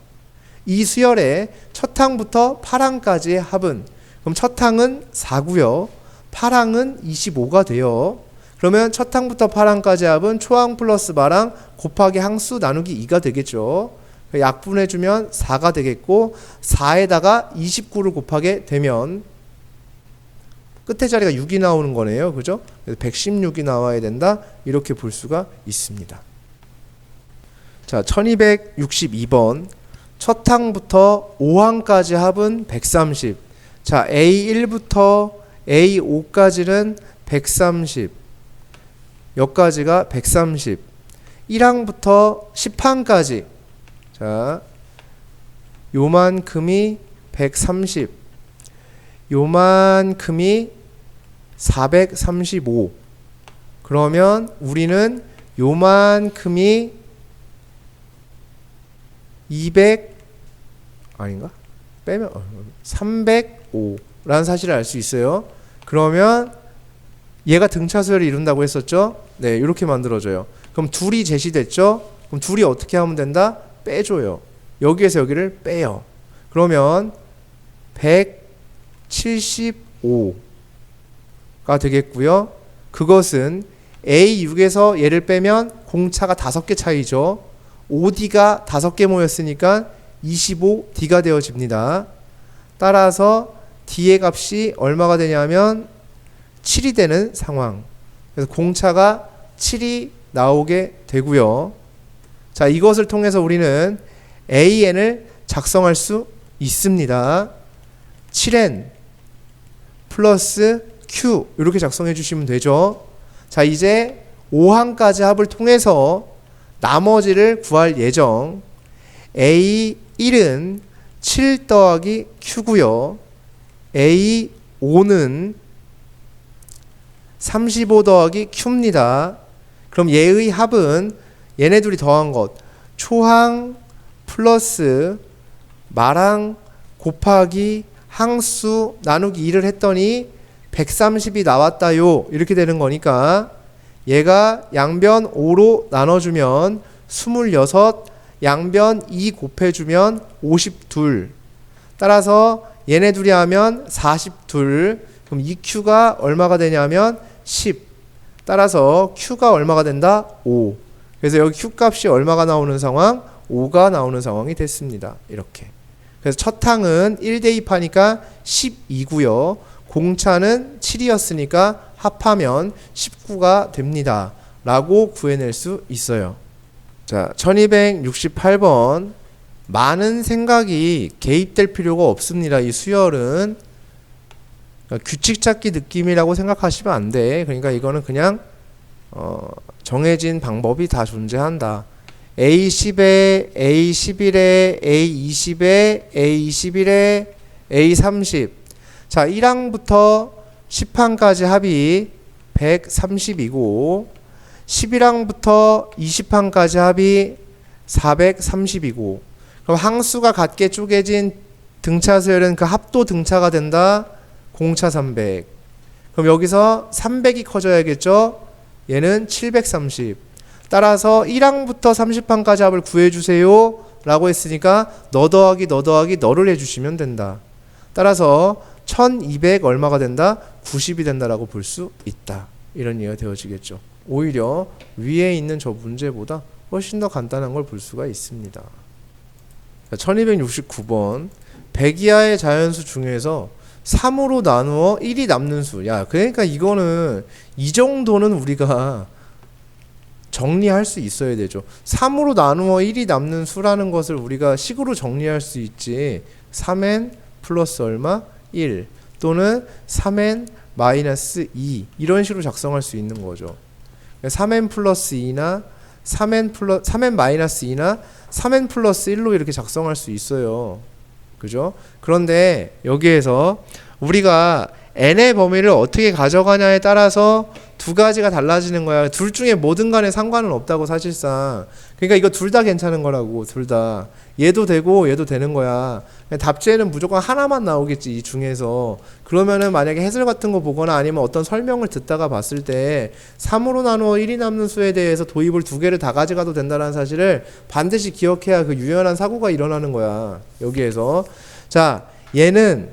이 수열의 첫 항부터 8항까지의 합은, 그럼 첫 항은 4고요. 8항은 25가 돼요. 그러면 첫 항부터 8항까지의 합은 초항 플러스 마랑 곱하기 항수 나누기 2가 되겠죠. 약분해주면 4가 되겠고 4에다가 29를 곱하게 되면 끝에 자리가 6이 나오는 거네요. 그죠? 그래서 116이 나와야 된다. 이렇게 볼 수가 있습니다. 자, 1262번. 첫 항부터 5항까지 합은 130. 자, A1부터 A5까지는 130. 여기까지가 130. 1항부터 10항까지. 자, 요만큼이 130. 요만큼이 435. 그러면 우리는 요만큼이 200 아닌가? 빼면 305라는 사실을 알 수 있어요. 그러면 얘가 등차수열을 이룬다고 했었죠? 네, 이렇게 만들어져요. 그럼 둘이 제시됐죠? 그럼 둘이 어떻게 하면 된다? 빼줘요. 여기에서 여기를 빼요. 그러면 175가 되겠고요. 그것은 A6에서 얘를 빼면 공차가 5개 차이죠. 5D가 5개 모였으니까 25D가 되어집니다. 따라서 D의 값이 얼마가 되냐면 7이 되는 상황. 그래서 공차가 7이 나오게 되고요. 자, 이것을 통해서 우리는 AN을 작성할 수 있습니다. 7N 플러스 Q 이렇게 작성해 주시면 되죠. 자, 이제 5항까지 합을 통해서 나머지를 구할 예정. A1은 7 더하기 Q고요. A5는 35 더하기 Q입니다. 그럼 얘의 합은 얘네 둘이 더한 것 초항 플러스 마랑 곱하기 항수 나누기 2를 했더니 130이 나왔다요. 이렇게 되는 거니까 얘가 양변 5로 나눠주면 26, 양변 2 곱해주면 52. 따라서 얘네 둘이 하면 42. 그럼 이 Q가 얼마가 되냐면 10. 따라서 Q가 얼마가 된다? 5. 그래서 여기 Q 값이 얼마가 나오는 상황? 5가 나오는 상황이 됐습니다. 이렇게. 그래서 첫 항은 1 대입하니까 12고요. 공차는 7이었으니까 합하면 19가 됩니다. 라고 구해낼 수 있어요. 자, 1268번. 많은 생각이 개입될 필요가 없습니다. 이 수열은 그러니까 규칙 찾기 느낌이라고 생각하시면 안 돼. 그러니까 이거는 그냥 정해진 방법이 다 존재한다. A10에 A11에 A20에 A21에 A30. 자, 1항부터 10항까지 합이 130이고 11항부터 20항까지 합이 430이고 그럼 항수가 같게 쪼개진 등차 수열은 그 합도 등차가 된다. 공차 300. 그럼 여기서 300이 커져야겠죠? 얘는 730. 따라서 1항부터 30항까지 합을 구해주세요 라고 했으니까 너 더하기 너 더하기 너를 해주시면 된다. 따라서 1200 얼마가 된다? 90이 된다라고 볼 수 있다. 이런 이해가 되어지겠죠. 오히려 위에 있는 저 문제보다 훨씬 더 간단한 걸 볼 수가 있습니다. 1269번 100 이하의 자연수 중에서 3으로 나누어 1이 남는 수. 야, 그러니까 이거는 이 정도는 우리가 정리할 수 있어야 되죠. 3으로 나누어 1이 남는 수라는 것을 우리가 식으로 정리할 수 있지. 3n 플러스 얼마? 1 또는 3n 마이너스 2 이런 식으로 작성할 수 있는 거죠. 3n 플러스 2나 3n 마이너스 2나 3n 플러스 1로 이렇게 작성할 수 있어요. 그죠? 그런데 여기에서 우리가 n의 범위를 어떻게 가져가냐에 따라서 두 가지가 달라지는 거야. 둘 중에 뭐든 간에 상관은 없다고 사실상. 그러니까 이거 둘 다 괜찮은 거라고. 둘 다. 얘도 되고 얘도 되는 거야. 답지에는 무조건 하나만 나오겠지 이 중에서. 그러면은 만약에 해설 같은 거 보거나 아니면 어떤 설명을 듣다가 봤을 때 3으로 나누어 1이 남는 수에 대해서 도입을 두 개를 다 가져가도 된다는 사실을 반드시 기억해야 그 유연한 사고가 일어나는 거야. 여기에서. 자, 얘는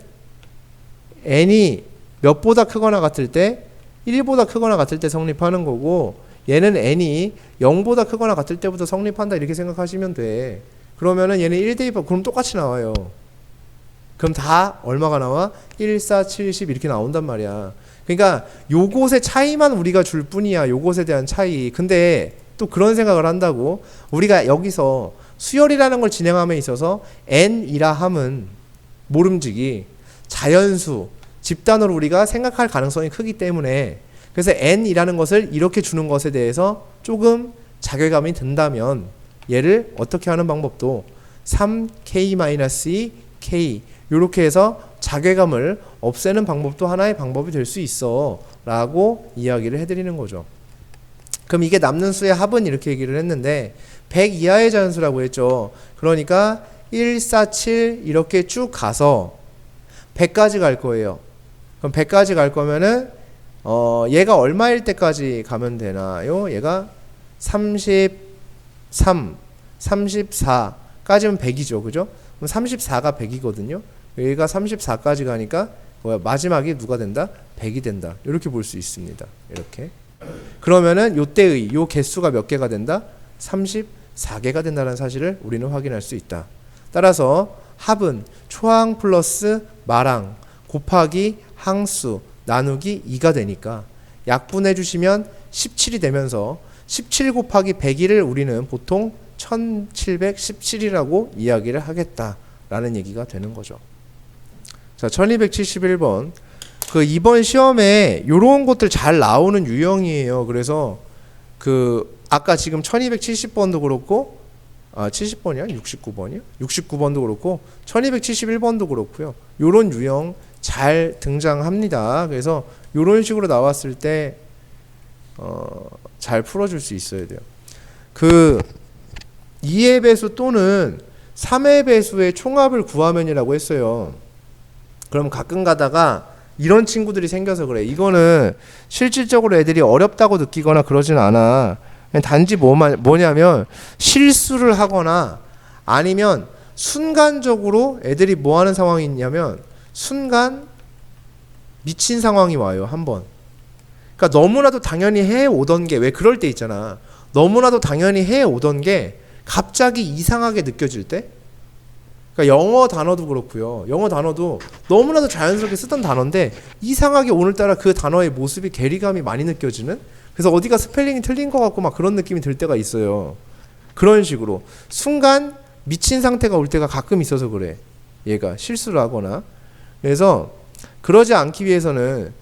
n이 몇보다 크거나 같을 때 1보다 크거나 같을 때 성립하는 거고 얘는 n이 0보다 크거나 같을 때부터 성립한다 이렇게 생각하시면 돼. 그러면은 얘는 1 대입하고 그럼 똑같이 나와요. 그럼 다 얼마가 나와? 1, 4, 70 이렇게 나온단 말이야. 그러니까 요것의 차이만 우리가 줄 뿐이야. 요것에 대한 차이. 근데 또 그런 생각을 한다고 우리가 여기서 수열이라는 걸 진행함에 있어서 n이라 함은 모름지기 자연수 집단으로 우리가 생각할 가능성이 크기 때문에 그래서 n이라는 것을 이렇게 주는 것에 대해서 조금 자괴감이 든다면 얘를 어떻게 하는 방법도 3k-2k 이렇게 해서 자괴감을 없애는 방법도 하나의 방법이 될 수 있어 라고 이야기를 해드리는 거죠. 그럼 이게 남는 수의 합은 이렇게 얘기를 했는데 100 이하의 자연수라고 했죠. 그러니까 1, 4, 7 이렇게 쭉 가서 100까지 갈 거예요. 그럼 100까지 갈 거면은 얘가 얼마일 때까지 가면 되나요? 얘가 33, 34까지면 100이죠. 그죠? 그럼 34가 100이거든요. 얘가 34까지 가니까 마지막이 누가 된다? 100이 된다. 이렇게 볼 수 있습니다. 이렇게. 그러면은 요때의 요 개수가 몇 개가 된다? 34개가 된다는 사실을 우리는 확인할 수 있다. 따라서 합은 초항 플러스 말항 곱하기 항수 나누기 2가 되니까 약분해 주시면 17이 되면서 17 곱하기 100일을 우리는 보통 1717이라고 이야기를 하겠다라는 얘기가 되는 거죠. 자, 1271번. 그 이번 시험에 요런 것들 잘 나오는 유형이에요. 그래서 그 아까 지금 1270번도 그렇고 70번이야? 69번이야? 69번도 그렇고 1271번도 그렇고요. 요런 유형 잘 등장합니다. 그래서 요런 식으로 나왔을 때 잘 풀어줄 수 있어야 돼요. 그 2의 배수 또는 3의 배수의 총합을 구하면이라고 했어요. 그럼 가끔 가다가 이런 친구들이 생겨서 그래. 이거는 실질적으로 애들이 어렵다고 느끼거나 그러진 않아. 단지 뭐냐면 실수를 하거나 아니면 순간적으로 애들이 뭐 하는 상황이 있냐면 순간 미친 상황이 와요. 한번. 그러니까 너무나도 당연히 해오던 게 왜 그럴 때 있잖아. 너무나도 당연히 해오던 게 갑자기 이상하게 느껴질 때. 그러니까 그러니까 영어 단어도 그렇고요. 영어 단어도 너무나도 자연스럽게 쓰던 단어인데 이상하게 오늘따라 그 단어의 모습이 괴리감이 많이 느껴지는, 그래서 어디가 스펠링이 틀린 것 같고 막 그런 느낌이 들 때가 있어요. 그런 식으로 순간 미친 상태가 올 때가 가끔 있어서 그래. 얘가 실수를 하거나. 그래서 그러지 않기 위해서는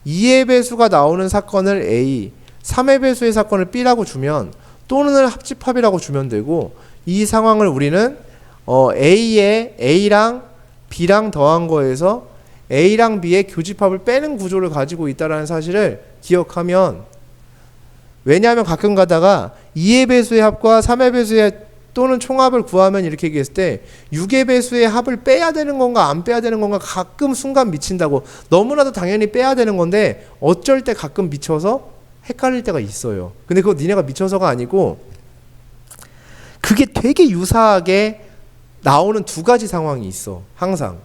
2의 배수가 나오는 사건을 A, 3의 배수의 사건을 B라고 주면 또는 합집합이라고 주면 되고, 이 상황을 우리는 A에 A랑 B랑 더한 거에서 A랑 B의 교집합을 빼는 구조를 가지고 있다는 사실을 기억하면, 왜냐하면 가끔 가다가 2의 배수의 합과 3의 배수의 또는 총합을 구하면 이렇게 얘기했을 때 6의 배수의 합을 빼야 되는 건가 안 빼야 되는 건가 가끔 순간 미친다고. 너무나도 당연히 빼야 되는 건데 어쩔 때 가끔 미쳐서 헷갈릴 때가 있어요. 근데 그거 니네가 미쳐서가 아니고 그게 되게 유사하게 나오는 두 가지 상황이 있어. 항상.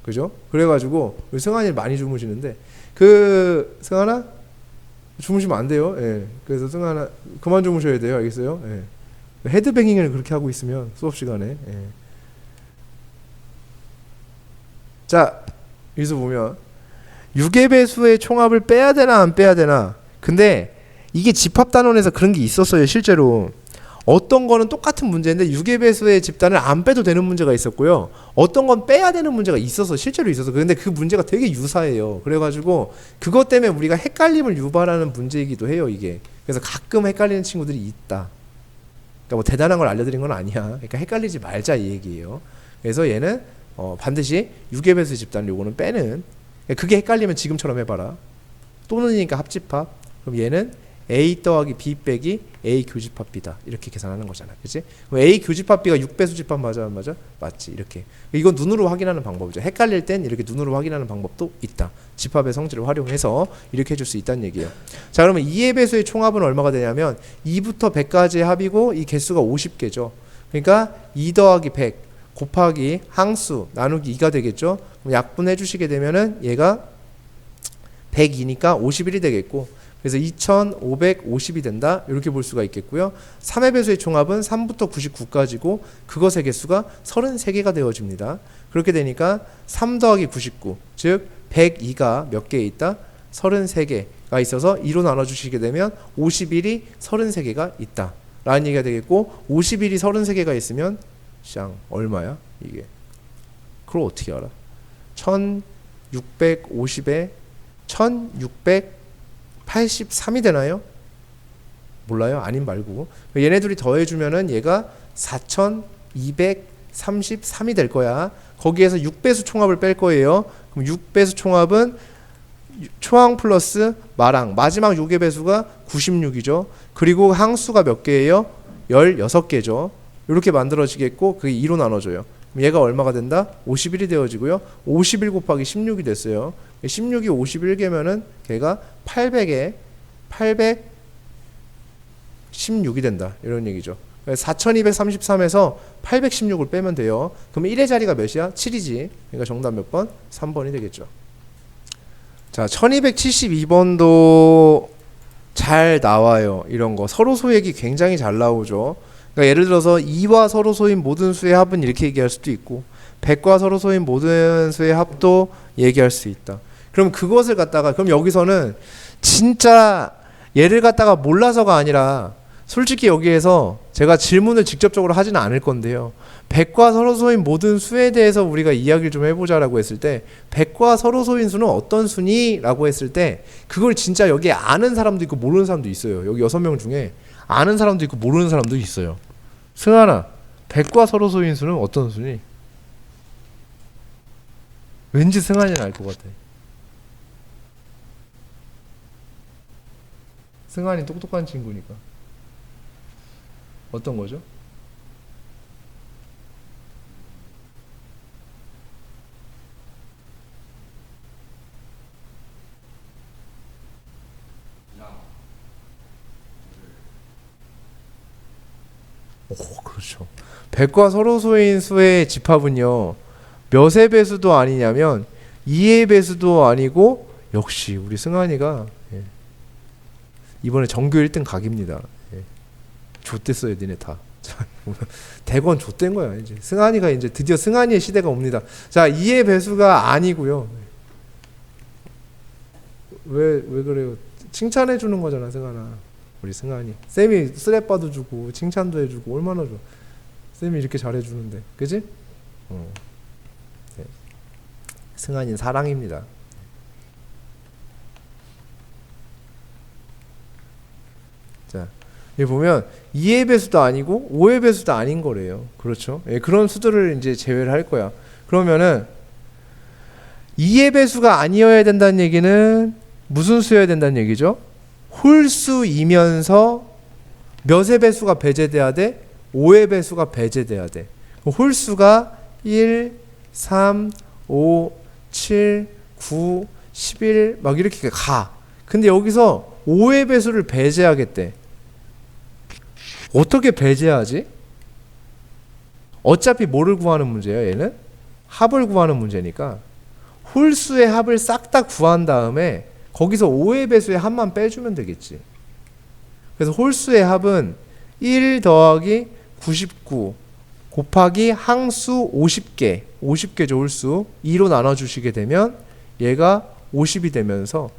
그죠? 그래가지고 우리 승환이 많이 주무시는데, 승환아? 주무시면 안 돼요. 예. 그래서 승환아 그만 주무셔야 돼요. 알겠어요? 예. 헤드뱅잉을 그렇게 하고 있으면 수업 시간에. 예. 자, 여기서 보면 6의 배수의 총합을 빼야 되나 안 빼야 되나. 근데 이게 집합단원에서 그런 게 있었어요. 실제로 어떤 거는 똑같은 문제인데 6의 배수의 집단을 안 빼도 되는 문제가 있었고요, 어떤 건 빼야 되는 문제가 있어서 실제로 있어서. 근데 그 문제가 되게 유사해요. 그래가지고 그것 때문에 우리가 헷갈림을 유발하는 문제이기도 해요, 이게. 그래서 가끔 헷갈리는 친구들이 있다. 그러니까 뭐 대단한 걸 알려드린 건 아니야. 그러니까 헷갈리지 말자 이 얘기예요. 그래서 얘는 반드시 6의 배수의 집단을 요거는 빼는. 그게 헷갈리면 지금처럼 해봐라. 또는이니까 합집합. 그럼 얘는 A 더하기 B 빼기 A 교집합 B다. 이렇게 계산하는 거잖아. 그치? 그럼 A 교집합 B가 6배수 집합 맞아 안 맞아? 맞지. 이렇게. 이건 눈으로 확인하는 방법이죠. 헷갈릴 땐 이렇게 눈으로 확인하는 방법도 있다. 집합의 성질을 활용해서 이렇게 해줄 수 있다는 얘기예요. 자, 그러면 2의 배수의 총합은 얼마가 되냐면 2부터 100까지의 합이고 이 개수가 50개죠. 그러니까 2 더하기 100 곱하기 항수 나누기 2가 되겠죠. 그럼 약분해 주시게 되면은 얘가 102니까 51이 되겠고, 그래서 2550이 된다. 이렇게 볼 수가 있겠고요. 3의 배수의 총합은 3부터 99까지고 그것의 개수가 33개가 되어집니다. 그렇게 되니까 3 더하기 99, 즉 102가 몇 개 있다? 33개가 있어서 2로 나눠주시게 되면 51이 33개가 있다 라는 얘기가 되겠고, 51이 33개가 있으면 쌍 얼마야 이게? 그걸 어떻게 알아? 1650에 1683이 되나요? 몰라요? 아님 말고. 얘네들이 더해주면은 얘가 4233이 될 거야. 거기에서 6배수 총합을 뺄 거예요. 그럼 6배수 총합은 초항 플러스 마랑, 마지막 6의 배수가 96이죠. 그리고 항수가 몇 개예요? 16개죠. 이렇게 만들어지겠고 그게 2로 나눠져요. 그럼 얘가 얼마가 된다? 51이 되어지고요. 51 곱하기 16이 됐어요. 16이 51개면은 걔가 800에 816이 된다. 이런 얘기죠. 4233에서 816을 빼면 돼요. 그럼 1의 자리가 몇이야? 7이지. 그러니까 정답 몇 번? 3번이 되겠죠. 자, 1272번도 잘 나와요. 이런 거. 서로소액이 굉장히 잘 나오죠. 그러니까 예를 들어서 2와 서로소인 모든 수의 합은 이렇게 얘기할 수도 있고 100과 서로소인 모든 수의 합도 얘기할 수 있다. 그럼 그것을 갖다가, 그럼 여기서는 진짜 얘를 갖다가 몰라서가 아니라 솔직히 여기에서 제가 질문을 직접적으로 하지는 않을 건데요. 100과 서로소인 모든 수에 대해서 우리가 이야기를 좀 해보자라고 했을 때 100과 서로소인 수는 어떤 수니? 라고 했을 때 그걸 진짜 여기에 아는 사람도 있고 모르는 사람도 있어요. 여기 6명 중에 아는 사람도 있고 모르는 사람도 있어요. 승환아, 100과 서로소인 수는 어떤 수니? 왠지 승환이는 알 것 같아. 승환이 똑똑한 친구니까. 어떤 거죠? 오, 그렇죠. 100과 서로소인 수의 집합은요, 몇의 배수도 아니냐면 2의 배수도 아니고, 역시 우리 승환이가 이번에 전교 1등 각입니다. 좆됐어요 니네 다. 대건 좆된 거야. 이제 승한이가 이제 드디어 승한이의 시대가 옵니다. 자, 2의 배수가 아니고요. 왜 그래요? 칭찬해 주는 거잖아, 승한아. 우리 승한이. 쌤이 스랩바도 주고 칭찬도 해주고 얼마나 좋아. 쌤이 이렇게 잘해주는데, 그지? 네. 승한이는 사랑입니다. 자, 여기 보면 2의 배수도 아니고 5의 배수도 아닌 거래요. 그렇죠? 예, 그런 수들을 이제 제외를 할 거야. 그러면은 2의 배수가 아니어야 된다는 얘기는 무슨 수여야 된다는 얘기죠? 홀수이면서 몇의 배수가 배제돼야 돼? 5의 배수가 배제돼야 돼. 홀수가 1, 3, 5, 7, 9, 11 막 이렇게 가. 근데 여기서 5의 배수를 배제하겠대. 어떻게 배제하지? 어차피 뭐를 구하는 문제예요, 얘는? 합을 구하는 문제니까 홀수의 합을 싹 다 구한 다음에 거기서 5의 배수의 합만 빼주면 되겠지. 그래서 홀수의 합은 1 더하기 99 곱하기 항수 50개 50개죠, 홀수. 2로 나눠주시게 되면 얘가 50이 되면서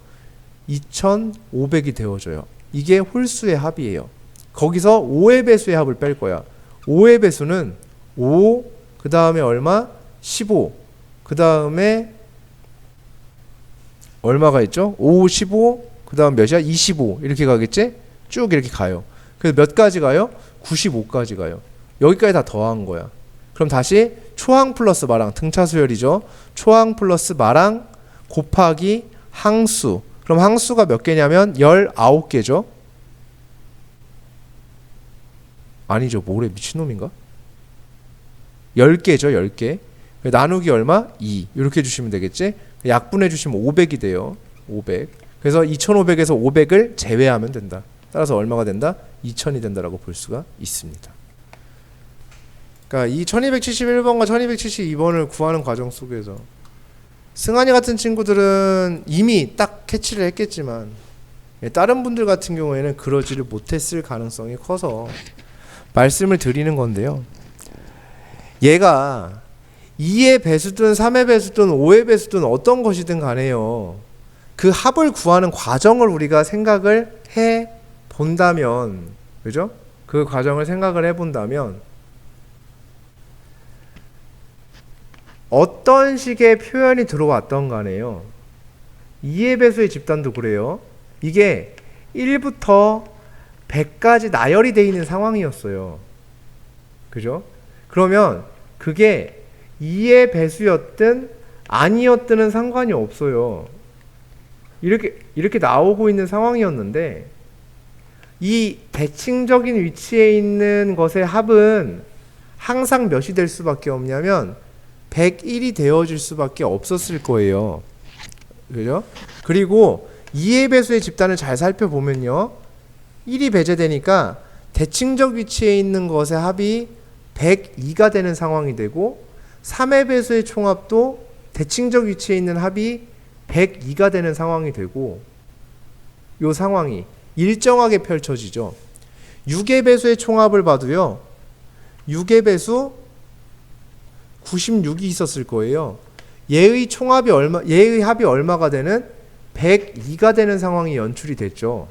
2500이 되어져요. 이게 홀수의 합이에요. 거기서 5의 배수의 합을 뺄 거야. 5의 배수는 5, 그 다음에 얼마? 15, 그 다음에 얼마가 있죠? 5, 15, 그 다음 몇이야? 25 이렇게 가겠지? 쭉 이렇게 가요. 그래서 몇 가지 가요? 95까지 가요. 여기까지 다 더한 거야. 그럼 다시 초항 플러스 마랑, 등차 수열이죠. 초항 플러스 마랑 곱하기 항수. 그럼 항수가 몇 개냐면 19개죠. 아니죠. 뭐래, 미친놈인가? 10개죠. 10개. 나누기 얼마? 2. 이렇게 해주시면 되겠지? 약분해 주시면 500이 돼요. 500. 그래서 2500에서 500을 제외하면 된다. 따라서 얼마가 된다? 2000이 된다라고 볼 수가 있습니다. 그러니까 이 1271번과 1272번을 구하는 과정 속에서 승한이 같은 친구들은 이미 딱 캐치를 했겠지만 다른 분들 같은 경우에는 그러지를 못했을 가능성이 커서 말씀을 드리는 건데요. 얘가 2의 배수든 3의 배수든 5의 배수든 어떤 것이든 간에요. 그 합을 구하는 과정을 우리가 생각을 해 본다면, 그죠? 그 과정을 생각을 해 본다면 어떤 식의 표현이 들어왔던 간에요. 2의 배수의 집단도 그래요. 이게 1부터 100까지 나열이 되어 있는 상황이었어요. 그죠? 그러면 그게 2의 배수였든 아니었든은 상관이 없어요. 이렇게 나오고 있는 상황이었는데 이 대칭적인 위치에 있는 것의 합은 항상 몇이 될 수밖에 없냐면 101이 되어질 수밖에 없었을 거예요. 그죠? 그리고 2의 배수의 집단을 잘 살펴보면요. 1이 배제되니까 대칭적 위치에 있는 것의 합이 102가 되는 상황이 되고 3의 배수의 총합도 대칭적 위치에 있는 합이 102가 되는 상황이 되고 이 상황이 일정하게 펼쳐지죠. 6의 배수의 총합을 봐도요. 6의 배수 96이 있었을 거예요. 얘의 합이 얼마가 되는? 102가 되는 상황이 연출이 됐죠.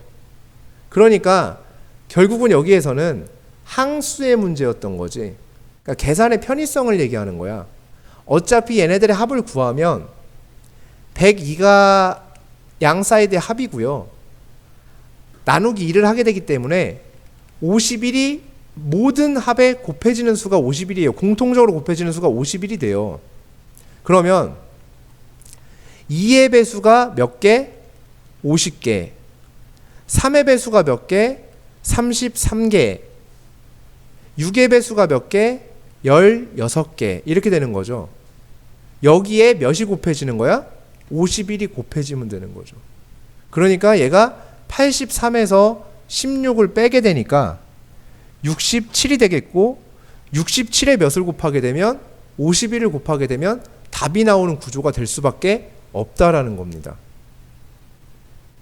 그러니까 결국은 여기에서는 항수의 문제였던 거지. 그러니까 계산의 편의성을 얘기하는 거야. 어차피 얘네들의 합을 구하면 102가 양 사이드의 합이고요. 나누기 2를 하게 되기 때문에 51이 모든 합에 곱해지는 수가 51이에요. 공통적으로 곱해지는 수가 51이 돼요. 그러면 2의 배수가 몇 개? 50개. 3의 배수가 몇 개? 33개. 6의 배수가 몇 개? 16개. 이렇게 되는 거죠. 여기에 몇이 곱해지는 거야? 51이 곱해지면 되는 거죠. 그러니까 얘가 83에서 16을 빼게 되니까 67이 되겠고 67에 몇을 곱하게 되면 51을 곱하게 되면 답이 나오는 구조가 될 수밖에 없다라는 겁니다.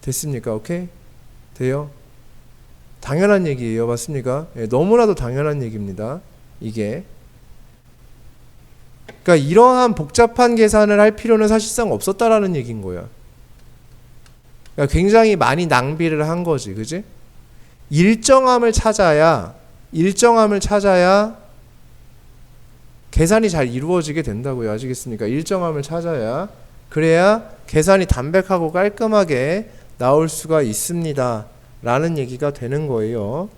됐습니까? 오케이? 돼요? 당연한 얘기예요. 맞습니까? 예, 너무나도 당연한 얘기입니다. 이게. 그러니까 이러한 복잡한 계산을 할 필요는 사실상 없었다라는 얘기인 거야. 그러니까 굉장히 많이 낭비를 한 거지. 그지? 일정함을 찾아야 계산이 잘 이루어지게 된다고요. 아시겠습니까? 일정함을 찾아야. 그래야 계산이 담백하고 깔끔하게 나올 수가 있습니다. 라는 얘기가 되는 거예요.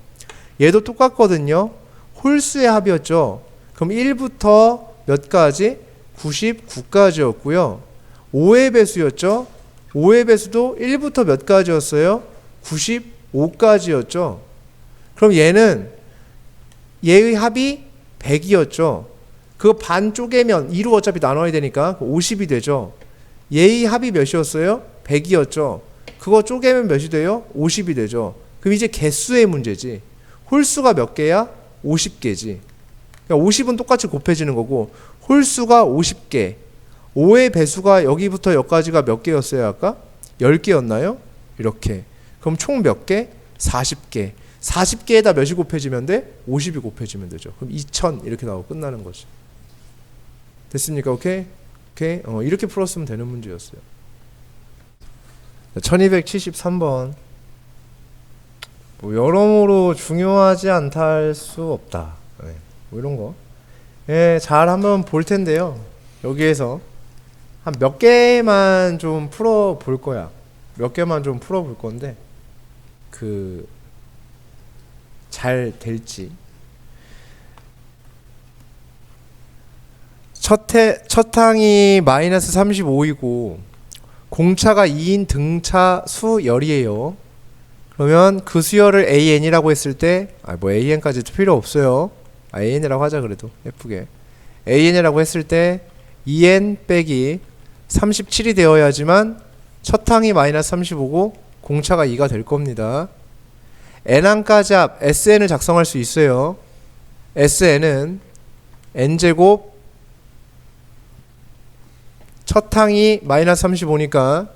얘도 똑같거든요. 홀수의 합이었죠. 그럼 1부터 몇 가지? 99까지였고요. 5의 배수였죠. 5의 배수도 1부터 몇 가지였어요? 95까지였죠. 그럼 얘의 합이 100이었죠. 그거 반 쪼개면 2로 어차피 나눠야 되니까 50이 되죠. 얘의 합이 몇이었어요? 100이었죠. 그거 쪼개면 몇이 돼요? 50이 되죠. 그럼 이제 개수의 문제지. 홀수가 몇 개야? 50개지. 그러니까 50은 똑같이 곱해지는 거고 홀수가 50개. 5의 배수가 여기부터 여기까지가 몇 개였어요? 아까? 10개였나요? 이렇게. 그럼 총 몇 개? 40개. 40개에다 몇이 곱해지면 돼? 50이 곱해지면 되죠. 그럼 2000 이렇게 나오고 끝나는 거지. 됐습니까? 오케이? 오케이? 이렇게 풀었으면 되는 문제였어요. 1273번. 뭐 여러모로 중요하지 않다 할 수 없다. 네. 뭐 이런 거. 예, 잘 한번 볼 텐데요. 여기에서 한 몇 개만 좀 풀어 볼 거야. 몇 개만 좀 풀어 볼 건데 잘 될지. 첫 항이 마이너스 35이고 공차가 2인 등차 수열이에요. 그러면 그 수열을 AN이라고 했을 때 뭐 AN까지도 필요 없어요. AN이라고 하자. 그래도 예쁘게 AN이라고 했을 때 2N 빼기 37이 되어야지만 첫 항이 마이너스 35고 공차가 2가 될 겁니다. N항까지 합 SN을 작성할 수 있어요. SN은 N제곱 첫 항이 마이너스 35니까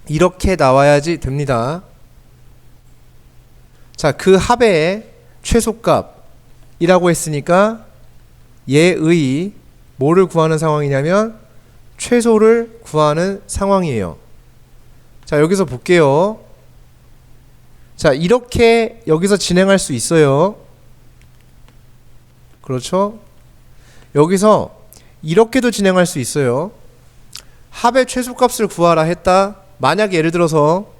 이렇게 나와야지 됩니다. 자, 그 합의 최소값이라고 했으니까 얘의 뭐를 구하는 상황이냐면 최소를 구하는 상황이에요. 자, 여기서 볼게요. 자, 이렇게 여기서 진행할 수 있어요. 그렇죠? 여기서 이렇게도 진행할 수 있어요. 합의 최소값을 구하라 했다. 만약 예를 들어서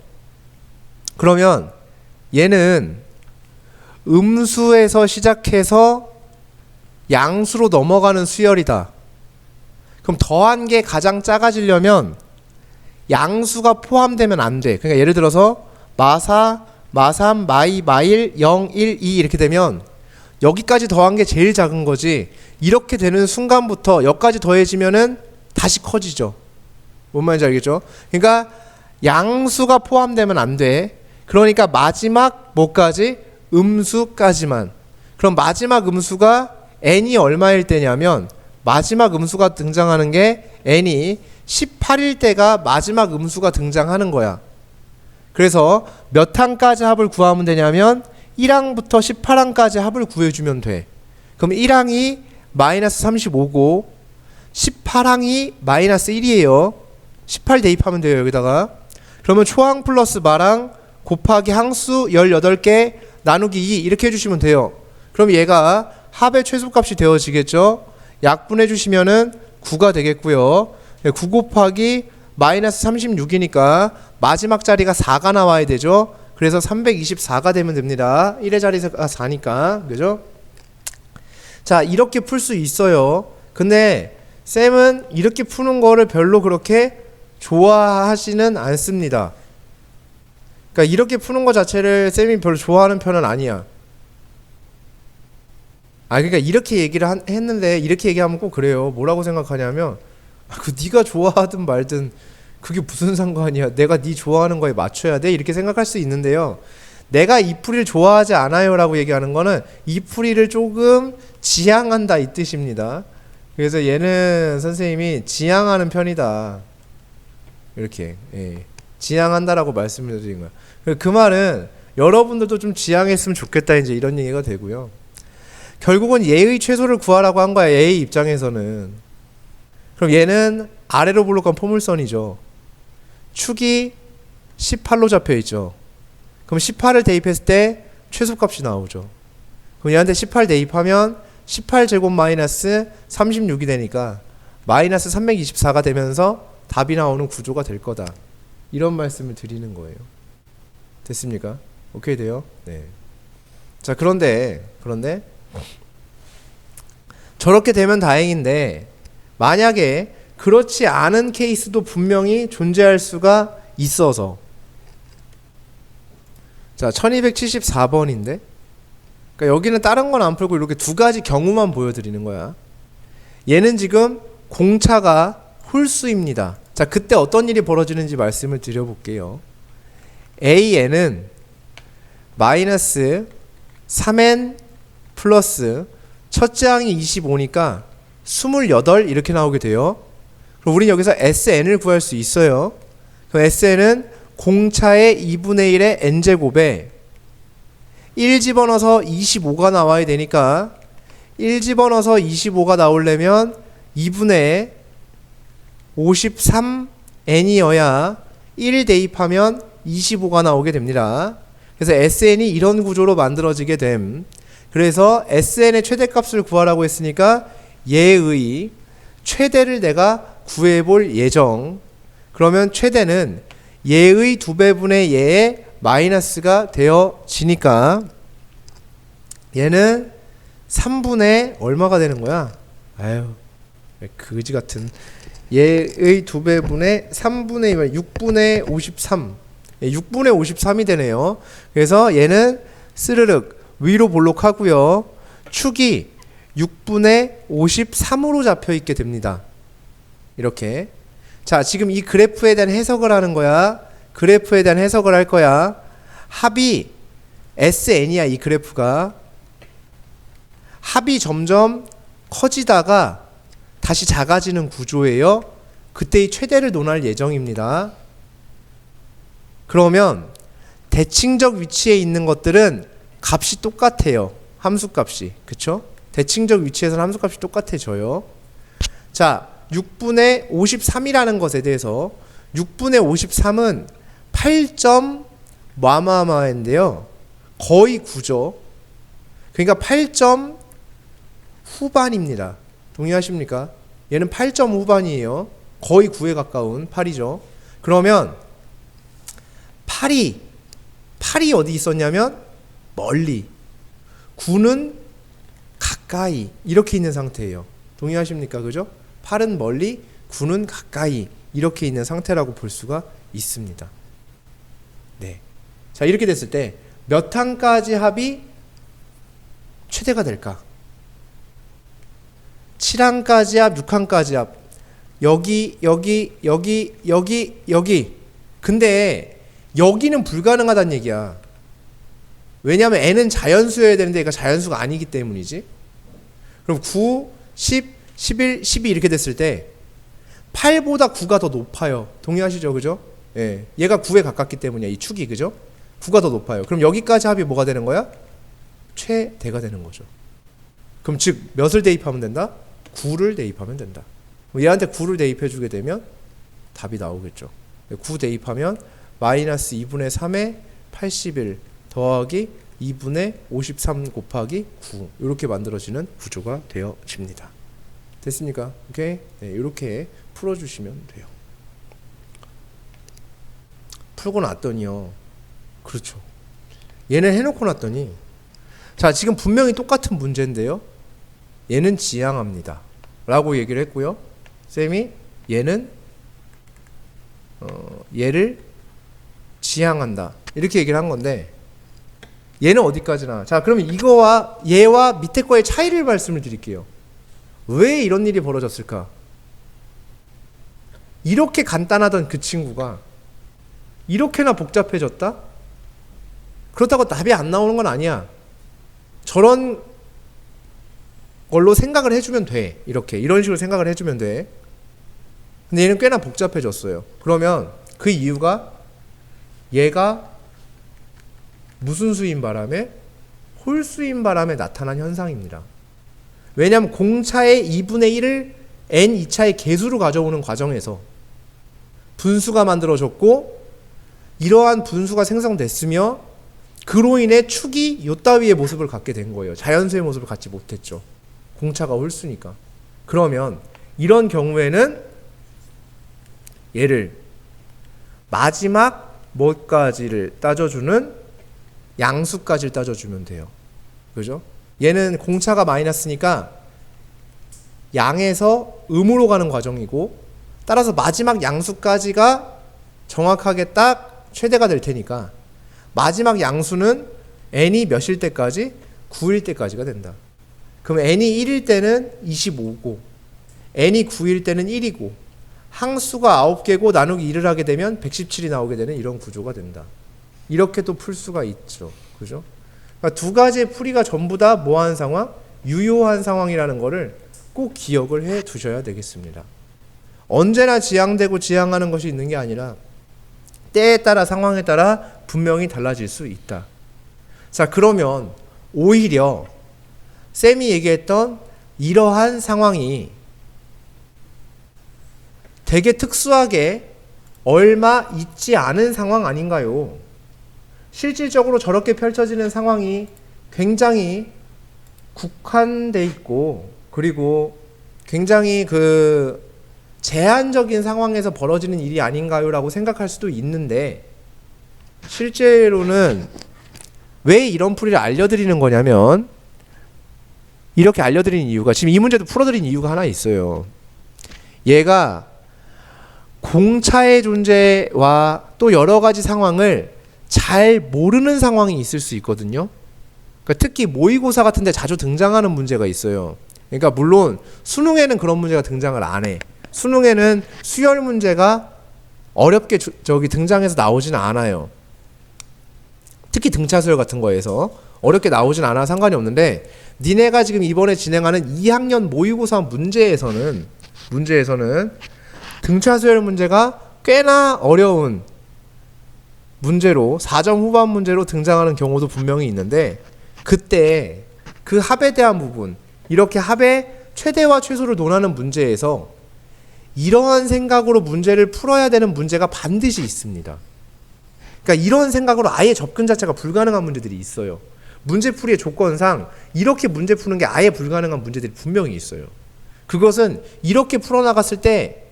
그러면 얘는 음수에서 시작해서 양수로 넘어가는 수열이다. 그럼 더한 게 가장 작아지려면 양수가 포함되면 안 돼. 그러니까 예를 들어서 마사, 마삼, 마이, 마일, 0, 1, 2 이렇게 되면 여기까지 더한 게 제일 작은 거지. 이렇게 되는 순간부터 여기까지 더해지면은 다시 커지죠. 뭔 말인지 알겠죠? 그러니까 양수가 포함되면 안 돼. 그러니까 마지막 뭐까지? 음수까지만. 그럼 마지막 음수가 n이 얼마일 때냐면 마지막 음수가 등장하는 게 n이 18일 때가 마지막 음수가 등장하는 거야. 그래서 몇 항까지 합을 구하면 되냐면 1항부터 18항까지 합을 구해주면 돼. 그럼 1항이 마이너스 35고 18항이 마이너스 1이에요. 18 대입하면 돼요. 여기다가. 그러면 초항 플러스 마항 곱하기 항수 18개 나누기 2 이렇게 해주시면 돼요. 그럼 얘가 합의 최소값이 되어지겠죠. 약분해 주시면은 9가 되겠고요. 9 곱하기 마이너스 36이니까 마지막 자리가 4가 나와야 되죠. 그래서 324가 되면 됩니다. 1의 자리가 4니까. 그죠? 자, 이렇게 풀 수 있어요. 근데 쌤은 이렇게 푸는 거를 별로 그렇게 좋아하지는 않습니다. 그러니까 이렇게 푸는 거 자체를 쌤이 별로 좋아하는 편은 아니야. 그러니까 이렇게 얘기를 했는데 이렇게 얘기하면 꼭 그래요. 뭐라고 생각하냐면 네가 좋아하든 말든 그게 무슨 상관이야. 내가 네 좋아하는 거에 맞춰야 돼. 이렇게 생각할 수 있는데요. 내가 이 풀이를 좋아하지 않아요 라고 얘기하는 거는 이 풀이를 조금 지향한다 이 뜻입니다. 그래서 얘는 선생님이 지향하는 편이다. 이렇게 지향한다라고 말씀을 드린 거야. 그 말은 여러분들도 좀 지향했으면 좋겠다 이제 이런 얘기가 되고요. 결국은 얘의 최소를 구하라고 한 거야. 얘의 입장에서는. 그럼 얘는 아래로 볼록한 포물선이죠. 축이 18로 잡혀 있죠. 그럼 18을 대입했을 때 최소값이 나오죠. 그럼 얘한테 18 대입하면 18제곱 마이너스 36이 되니까 마이너스 324가 되면서 답이 나오는 구조가 될 거다. 이런 말씀을 드리는 거예요. 됐습니까? 오케이 돼요? 네. 자, 그런데 저렇게 되면 다행인데 만약에 그렇지 않은 케이스도 분명히 존재할 수가 있어서 자 1274번인데 그러니까 여기는 다른 건 안 풀고 이렇게 두 가지 경우만 보여드리는 거야. 얘는 지금 공차가 홀수입니다. 자 그때 어떤 일이 벌어지는지 말씀을 드려볼게요. AN은 마이너스 3N 플러스 첫째 항이 25니까 28 이렇게 나오게 돼요. 그럼 우린 여기서 SN을 구할 수 있어요. 그럼 SN은 공차의 2분의 1의 n제곱에 1 집어넣어서 25가 나와야 되니까 1 집어넣어서 25가 나오려면 2분의 53n이어야 1 대입하면 25가 나오게 됩니다. 그래서 SN이 이런 구조로 만들어지게 됨. 그래서 SN의 최대값을 구하라고 했으니까 얘의 최대를 내가 구해볼 예정. 그러면 최대는 얘의 2배분의 얘의 마이너스가 되어지니까 얘는 3분의 얼마가 되는 거야? 아유 그지 같은 얘의 2배분의 3분의 6분의 53 6분의 53이 되네요. 그래서 얘는 스르륵 위로 볼록하고요. 축이 6분의 53으로 잡혀 있게 됩니다. 이렇게. 자, 지금 이 그래프에 대한 해석을 하는 거야. 그래프에 대한 해석을 할 거야. 합이 SN이야, 이 그래프가. 합이 점점 커지다가 다시 작아지는 구조예요. 그때의 최대를 논할 예정입니다. 그러면 대칭적 위치에 있는 것들은 값이 똑같아요. 함수값이. 그쵸? 대칭적 위치에서는 함수값이 똑같아져요. 자, 6분의 53이라는 것에 대해서 6분의 53은 8점 뭐뭐뭐인데요. 거의 9죠. 그러니까 8점 후반입니다. 동의하십니까? 얘는 8점 후반이에요. 거의 9에 가까운 8이죠. 그러면 8이 어디 있었냐면 멀리, 9는 가까이 이렇게 있는 상태예요. 동의하십니까? 그죠? 8은 멀리, 9는 가까이 이렇게 있는 상태라고 볼 수가 있습니다. 네. 자, 이렇게 됐을 때 몇 항까지 합이 최대가 될까? 7항까지 합, 6항까지 합. 여기. 근데 여기는 불가능하다는 얘기야. 왜냐하면 n은 자연수여야 되는데 얘가 자연수가 아니기 때문이지. 그럼 9, 10, 11, 12 이렇게 됐을 때 8보다 9가 더 높아요. 동의하시죠? 그죠? 예. 얘가 9에 가깝기 때문이야. 이 축이. 그죠? 9가 더 높아요. 그럼 여기까지 합이 뭐가 되는 거야? 최대가 되는 거죠. 그럼 즉 몇을 대입하면 된다? 9를 대입하면 된다. 얘한테 9를 대입해 주게 되면 답이 나오겠죠. 9 대입하면 마이너스 2분의 3에 81 더하기 2분의 53 곱하기 9 이렇게 만들어지는 구조가 되어집니다. 됐습니까? 오케이? 네, 이렇게 풀어주시면 돼요. 풀고 났더니요. 그렇죠. 얘는 해놓고 났더니 자 지금 분명히 똑같은 문제인데요. 얘는 지향합니다. 라고 얘기를 했고요. 쌤이 얘는 얘를 지향한다. 이렇게 얘기를 한 건데 얘는 어디까지나. 자 그러면 이거와 얘와 밑에 거의 차이를 말씀을 드릴게요. 왜 이런 일이 벌어졌을까? 이렇게 간단하던 그 친구가 이렇게나 복잡해졌다? 그렇다고 답이 안 나오는 건 아니야. 저런 걸로 생각을 해주면 돼. 이런 식으로 생각을 해주면 돼. 근데 얘는 꽤나 복잡해졌어요. 그러면 그 이유가 얘가 무슨 수인 바람에? 홀수인 바람에 나타난 현상입니다. 왜냐하면 공차의 2분의 1을 n 2차의 개수로 가져오는 과정에서 분수가 만들어졌고 이러한 분수가 생성됐으며 그로 인해 축이 요따위의 모습을 갖게 된 거예요. 자연수의 모습을 갖지 못했죠. 공차가 홀수니까. 그러면 이런 경우에는 얘를 마지막 뭐까지를 따져주는 양수까지를 따져주면 돼요. 그죠? 얘는 공차가 마이너스니까 양에서 음으로 가는 과정이고 따라서 마지막 양수까지가 정확하게 딱 최대가 될 테니까 마지막 양수는 n이 몇일 때까지? 9일 때까지가 된다. 그럼 n이 1일 때는 25고 n이 9일 때는 1이고 항수가 9개고 나누기 1을 하게 되면 117이 나오게 되는 이런 구조가 된다. 이렇게 또 풀 수가 있죠. 그죠? 그러니까 두 가지의 풀이가 전부 다 뭐한 상황? 유효한 상황이라는 거를 꼭 기억을 해 두셔야 되겠습니다. 언제나 지향되고 지향하는 것이 있는 게 아니라 때에 따라 상황에 따라 분명히 달라질 수 있다. 자, 그러면 오히려 쌤이 얘기했던 이러한 상황이 되게 특수하게 얼마 있지 않은 상황 아닌가요? 실질적으로 저렇게 펼쳐지는 상황이 굉장히 국한돼 있고 그리고 굉장히 제한적인 상황에서 벌어지는 일이 아닌가요? 라고 생각할 수도 있는데 실제로는 왜 이런 풀이를 알려드리는 거냐면 이렇게 알려드리는 이유가 지금 이 문제도 풀어드린 이유가 하나 있어요. 얘가 공차의 존재와 또 여러 가지 상황을 잘 모르는 상황이 있을 수 있거든요. 그러니까 특히 모의고사 같은 데 자주 등장하는 문제가 있어요. 그러니까 물론 수능에는 그런 문제가 등장을 안 해. 수능에는 수열 문제가 어렵게 등장해서 나오지는 않아요. 특히 등차 수열 같은 거에서 어렵게 나오진 않아 상관이 없는데 니네가 지금 이번에 진행하는 2학년 모의고사 문제에서는 등차 수열 문제가 꽤나 어려운 문제로 4점 후반 문제로 등장하는 경우도 분명히 있는데 그때 그 합에 대한 부분 이렇게 합의 최대와 최소를 논하는 문제에서 이러한 생각으로 문제를 풀어야 되는 문제가 반드시 있습니다. 그러니까 이런 생각으로 아예 접근 자체가 불가능한 문제들이 있어요. 문제풀이의 조건상 이렇게 문제 푸는 게 아예 불가능한 문제들이 분명히 있어요. 그것은 이렇게 풀어나갔을 때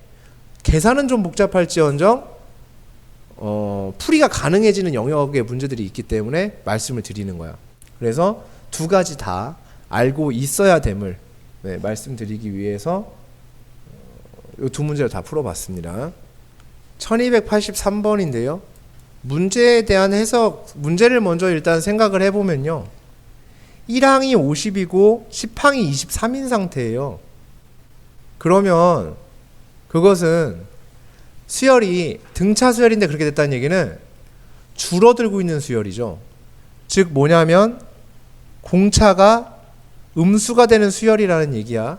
계산은 좀 복잡할지언정 풀이가 가능해지는 영역의 문제들이 있기 때문에 말씀을 드리는 거야. 그래서 두 가지 다 알고 있어야 됨을 말씀드리기 위해서 이 두 문제를 다 풀어봤습니다. 1283번인데요. 문제에 대한 해석, 문제를 먼저 일단 생각을 해보면요. 1항이 50이고 10항이 23인 상태예요. 그러면 그것은 수열이 등차 수열인데 그렇게 됐다는 얘기는 줄어들고 있는 수열이죠. 즉 뭐냐면 공차가 음수가 되는 수열이라는 얘기야.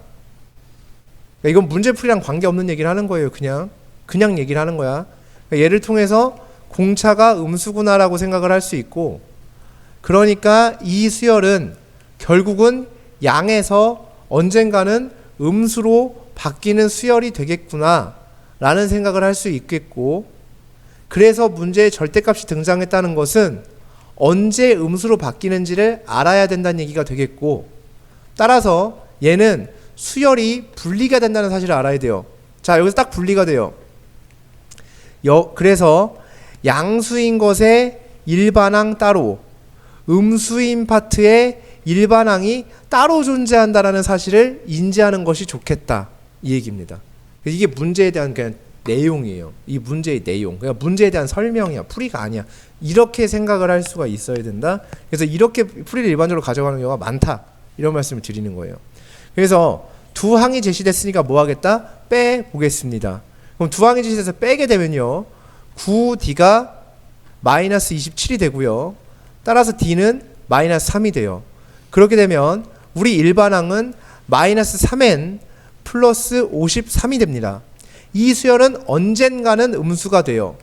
그러니까 이건 문제풀이랑 관계없는 얘기를 하는 거예요. 그냥 얘기를 하는 거야. 그러니까 얘를 통해서 공차가 음수구나라고 생각을 할 수 있고 그러니까 이 수열은 결국은 양에서 언젠가는 음수로 바뀌는 수열이 되겠구나 라는 생각을 할 수 있겠고 그래서 문제에 절대값이 등장했다는 것은 언제 음수로 바뀌는지를 알아야 된다는 얘기가 되겠고 따라서 얘는 수열이 분리가 된다는 사실을 알아야 돼요. 자, 여기서 딱 분리가 돼요. 그래서 양수인 것의 일반항 따로 음수인 파트의 일반항이 따로 존재한다는 사실을 인지하는 것이 좋겠다 이 얘기입니다. 이게 문제에 대한 그냥 내용이에요. 이 문제의 내용. 그냥 문제에 대한 설명이야. 풀이가 아니야. 이렇게 생각을 할 수가 있어야 된다. 그래서 이렇게 풀이를 일반적으로 가져가는 경우가 많다. 이런 말씀을 드리는 거예요. 그래서 두 항이 제시됐으니까 뭐 하겠다? 빼보겠습니다. 그럼 두 항이 제시돼서 빼게 되면요. 9D가 마이너스 27이 되고요. 따라서 D는 마이너스 3이 돼요. 그렇게 되면 우리 일반항은 마이너스 3n 플러스 53이 됩니다. 이 수열은 언젠가는 음수가 돼요.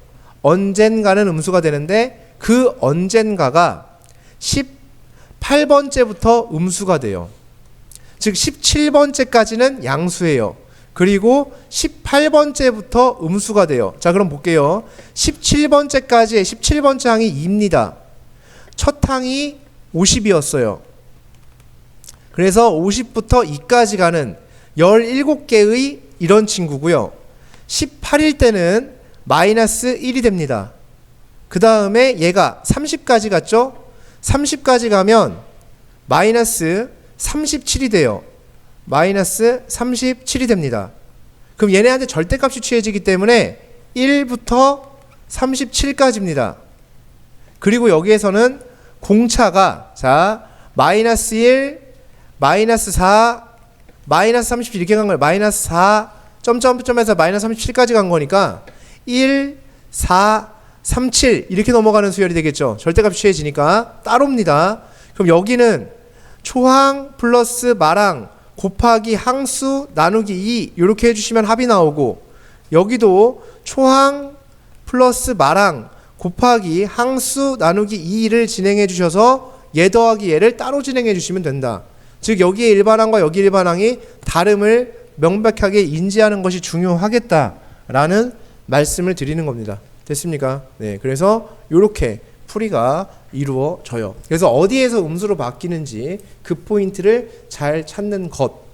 언젠가는 음수가 되는데 그 언젠가가 18번째부터 음수가 돼요. 즉 17번째까지는 양수예요. 그리고 18번째부터 음수가 돼요. 자, 그럼 볼게요. 17번째까지의 17번째 항이 2입니다. 첫 항이 50이었어요. 그래서 50부터 2까지 가는 17개의 이런 친구고요. 18일 때는 마이너스 1이 됩니다. 그 다음에 얘가 30까지 갔죠? 30까지 가면 마이너스 37이 돼요. 마이너스 37이 됩니다. 그럼 얘네한테 절대값이 취해지기 때문에 1부터 37까지입니다. 그리고 여기에서는 공차가 자 마이너스 1, 마이너스 4, 마이너스 37 이렇게 간 거예요. 마이너스 4, 점점점에서 마이너스 37까지 간 거니까 1, 4, 37 이렇게 넘어가는 수열이 되겠죠. 절대값이 취해지니까 따로입니다. 그럼 여기는 초항 플러스 마랑 곱하기 항수 나누기 2 이렇게 해주시면 합이 나오고, 여기도 초항 플러스 마랑 곱하기 항수 나누기 2를 진행해 주셔서 얘 더하기 얘를 따로 진행해 주시면 된다. 즉 여기에 일반항과 여기 일반항이 다름을 명백하게 인지하는 것이 중요하겠다라는 말씀을 드리는 겁니다. 됐습니까? 네, 그래서 이렇게 풀이가 이루어져요. 그래서 어디에서 음수로 바뀌는지 그 포인트를 잘 찾는 것,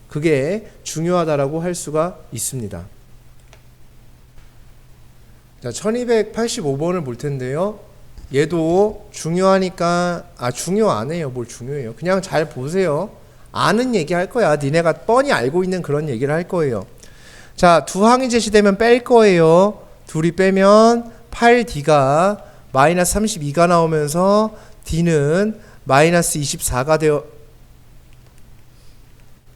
그게 중요하다라고 할 수가 있습니다. 자, 1285번을 볼 텐데요. 얘도 중요하니까 중요 안 해요. 뭘 중요해요. 그냥 잘 보세요. 아는 얘기 할 거야. 니네가 뻔히 알고 있는 그런 얘기를 할 거예요. 자, 두 항이 제시되면 뺄 거예요. 둘이 빼면 8D가 마이너스 32가 나오면서 D는 마이너스 24가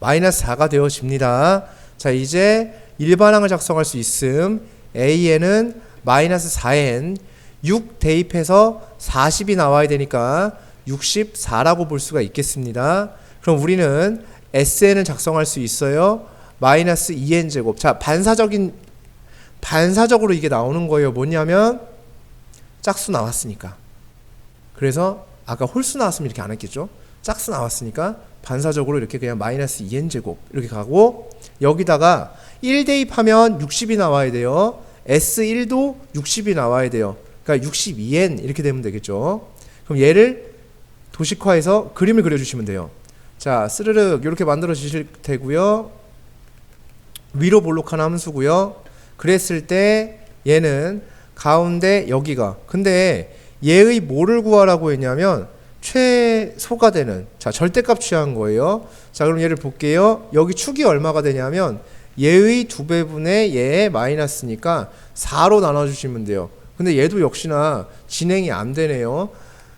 마이너스 4가 되어집니다. 자, 이제 일반항을 작성할 수 있음. A에는 마이너스 4n 6 대입해서 40이 나와야 되니까 64라고 볼 수가 있겠습니다. 그럼 우리는 SN을 작성할 수 있어요. 마이너스 2n 제곱. 자, 반사적으로 이게 나오는 거예요. 뭐냐면 짝수 나왔으니까. 그래서 아까 홀수 나왔으면 이렇게 안 했겠죠. 짝수 나왔으니까 반사적으로 이렇게 그냥 마이너스 2n 제곱 이렇게 가고, 여기다가 1 대입하면 60이 나와야 돼요. S1도 60이 나와야 돼요. 그러니까 62n 이렇게 되면 되겠죠. 그럼 얘를 도식화해서 그림을 그려주시면 돼요. 자, 스르륵 이렇게 만들어 주실 테고요. 위로 볼록한 함수고요. 그랬을 때 얘는 가운데 여기가, 근데 얘의 뭐를 구하라고 했냐면 최소가 되는, 자, 절대값 취한 거예요. 자, 그럼 얘를 볼게요. 여기 축이 얼마가 되냐면 얘의 2배분의 얘의 마이너스니까 4로 나눠주시면 돼요. 근데 얘도 역시나 진행이 안 되네요.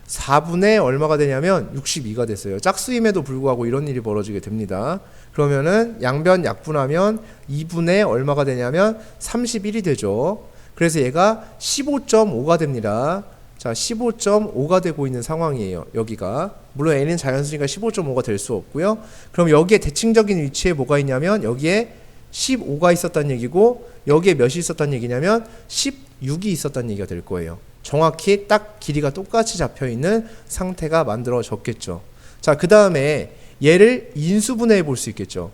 4분의 얼마가 되냐면 62가 됐어요. 짝수임에도 불구하고 이런 일이 벌어지게 됩니다. 그러면은 양변 약분하면 2분의 얼마가 되냐면 31이 되죠. 그래서 얘가 15.5가 됩니다. 자, 15.5가 되고 있는 상황이에요. 여기가. 물론 n은 자연수니까 15.5가 될 수 없고요. 그럼 여기에 대칭적인 위치에 뭐가 있냐면 여기에 15가 있었다는 얘기고, 여기에 몇이 있었다는 얘기냐면 16이 있었다는 얘기가 될 거예요. 정확히 딱 길이가 똑같이 잡혀있는 상태가 만들어졌겠죠. 자, 그 다음에 얘를 인수분해해 볼 수 있겠죠.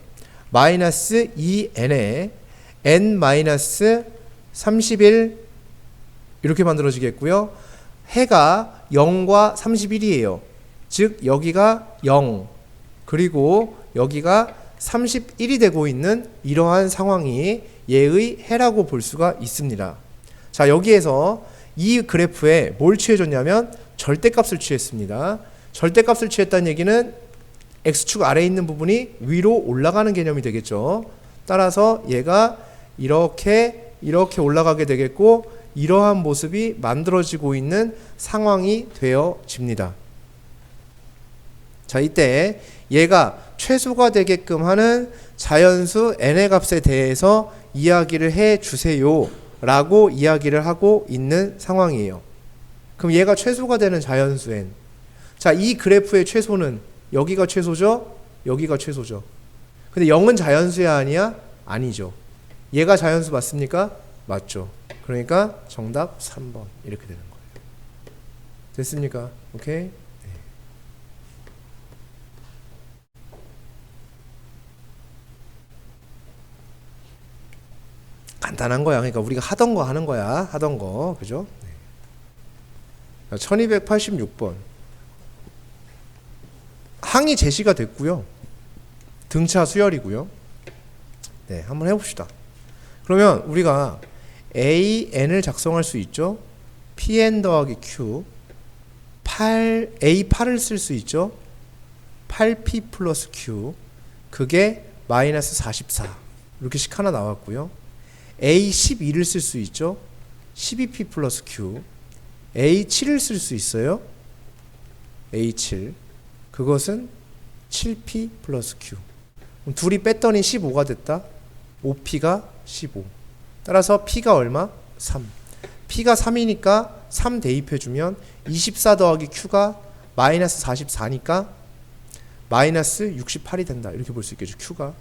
마이너스 2n에 n 마이너스 31 이렇게 만들어지겠고요. 해가 0과 31이에요. 즉 여기가 0 그리고 여기가 31이 되고 있는 이러한 상황이 얘의 해라고 볼 수가 있습니다. 자, 여기에서 이 그래프에 뭘 취해줬냐면 절대값을 취했습니다. 절대값을 취했다는 얘기는 x축 아래에 있는 부분이 위로 올라가는 개념이 되겠죠. 따라서 얘가 이렇게 올라가게 되겠고, 이러한 모습이 만들어지고 있는 상황이 되어집니다. 자, 이때 얘가 최소가 되게끔 하는 자연수 n의 값에 대해서 이야기를 해 주세요 라고 이야기를 하고 있는 상황이에요. 그럼 얘가 최소가 되는 자연수 n. 자, 이 그래프의 최소는 여기가 최소죠? 여기가 최소죠. 근데 0은 자연수야 아니야? 아니죠. 얘가 자연수 맞습니까? 맞죠. 그러니까 정답 3번 이렇게 되는 거예요. 됐습니까? 오케이? 네. 간단한 거야. 그러니까 우리가 하던 거 하는 거야. 하던 거. 그죠? 네. 1286번. 항이 제시가 됐고요. 등차 수열이고요. 네, 한번 해봅시다. 그러면 우리가 AN을 작성할 수 있죠. PN 더하기 Q 8A8을 쓸 수 있죠. 8P 플러스 Q 그게 마이너스 44 이렇게 식 하나 나왔고요. A12를 쓸 수 있죠. 12P 플러스 Q A7을 쓸 수 있어요. A7 그것은 7P 플러스 Q 그럼 둘이 뺐더니 15가 됐다. 5P가 15 따라서 P가 얼마? 3 P가 3이니까 3 대입해주면 24 더하기 Q가 마이너스 44니까 마이너스 68이 된다. 이렇게 볼 수 있겠죠. Q가.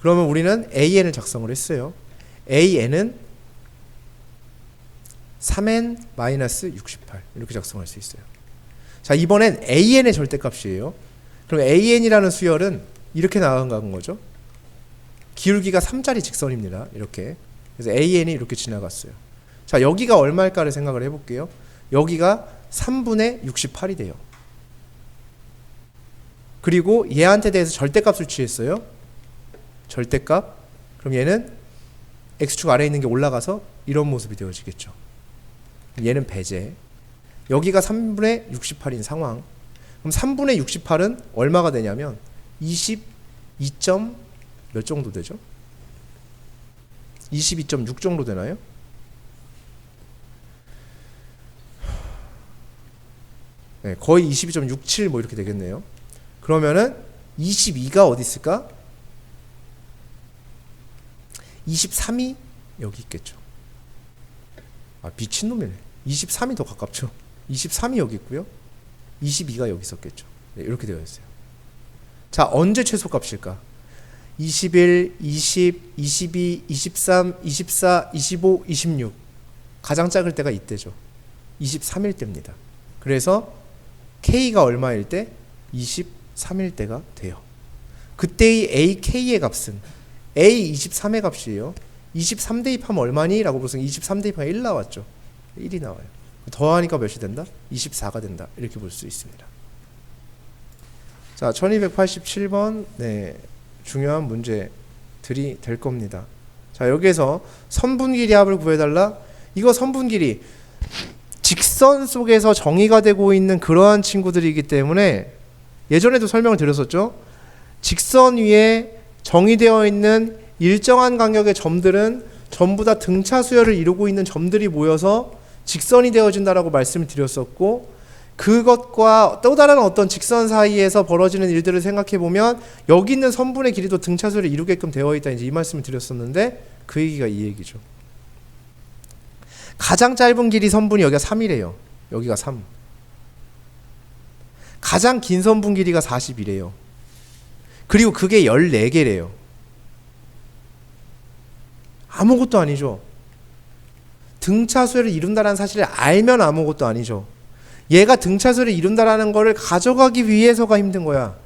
그러면 우리는 AN을 작성을 했어요. AN은 3N 마이너스 68 이렇게 작성할 수 있어요. 자, 이번엔 AN의 절대값이에요. 그럼 AN이라는 수열은 이렇게 나간 거죠. 기울기가 3짜리 직선입니다. 이렇게. 그래서 AN이 이렇게 지나갔어요. 자, 여기가 얼마일까를 생각을 해볼게요. 여기가 3분의 68이 돼요. 그리고 얘한테 대해서 절대값을 취했어요. 절대값. 그럼 얘는 x축 아래에 있는 게 올라가서 이런 모습이 되어지겠죠. 얘는 배제. 여기가 3분의 68인 상황. 그럼 3분의 68은 얼마가 되냐면 22점 몇 정도 되죠? 22.6 정도 되나요? 네, 거의 22.67 뭐 이렇게 되겠네요. 그러면은 22가 어디 있을까? 23이 여기 있겠죠. 아, 미친놈이네. 23이 더 가깝죠. 23이 여기 있고요. 22가 여기 있었겠죠. 네, 이렇게 되어 있어요. 자, 언제 최소값일까? 21, 20, 22, 23, 24, 25, 26 가장 작을 때가 이때죠. 23일 때입니다. 그래서 K가 얼마일 때? 23일 때가 돼요. 그때의 AK의 값은 A23의 값이에요. 23 대입하면 얼마니? 라고 물었으면 23 대입하면 1 나왔죠. 1이 나와요. 더하니까 몇이 된다? 24가 된다. 이렇게 볼 수 있습니다. 자, 1287번 네, 중요한 문제들이 될 겁니다. 자, 여기에서 선분 길이 합을 구해달라. 이거 선분 길이 직선 속에서 정의가 되고 있는 그러한 친구들이기 때문에 예전에도 설명을 드렸었죠. 직선 위에 정의되어 있는 일정한 간격의 점들은 전부 다 등차 수열을 이루고 있는 점들이 모여서 직선이 되어진다라고 말씀을 드렸었고, 그것과 또 다른 어떤 직선 사이에서 벌어지는 일들을 생각해 보면 여기 있는 선분의 길이도 등차 수열을 이루게끔 되어 있다, 이제 이 말씀을 드렸었는데 그 얘기가 이 얘기죠. 가장 짧은 길이 선분이 여기가 3이래요. 여기가 3. 가장 긴 선분 길이가 40이래요. 그리고 그게 14개래요. 아무것도 아니죠. 등차 수열을 이룬다는 사실을 알면 아무것도 아니죠. 얘가 등차 수열을 이룬다라는 거를 가져가기 위해서가 힘든 거야.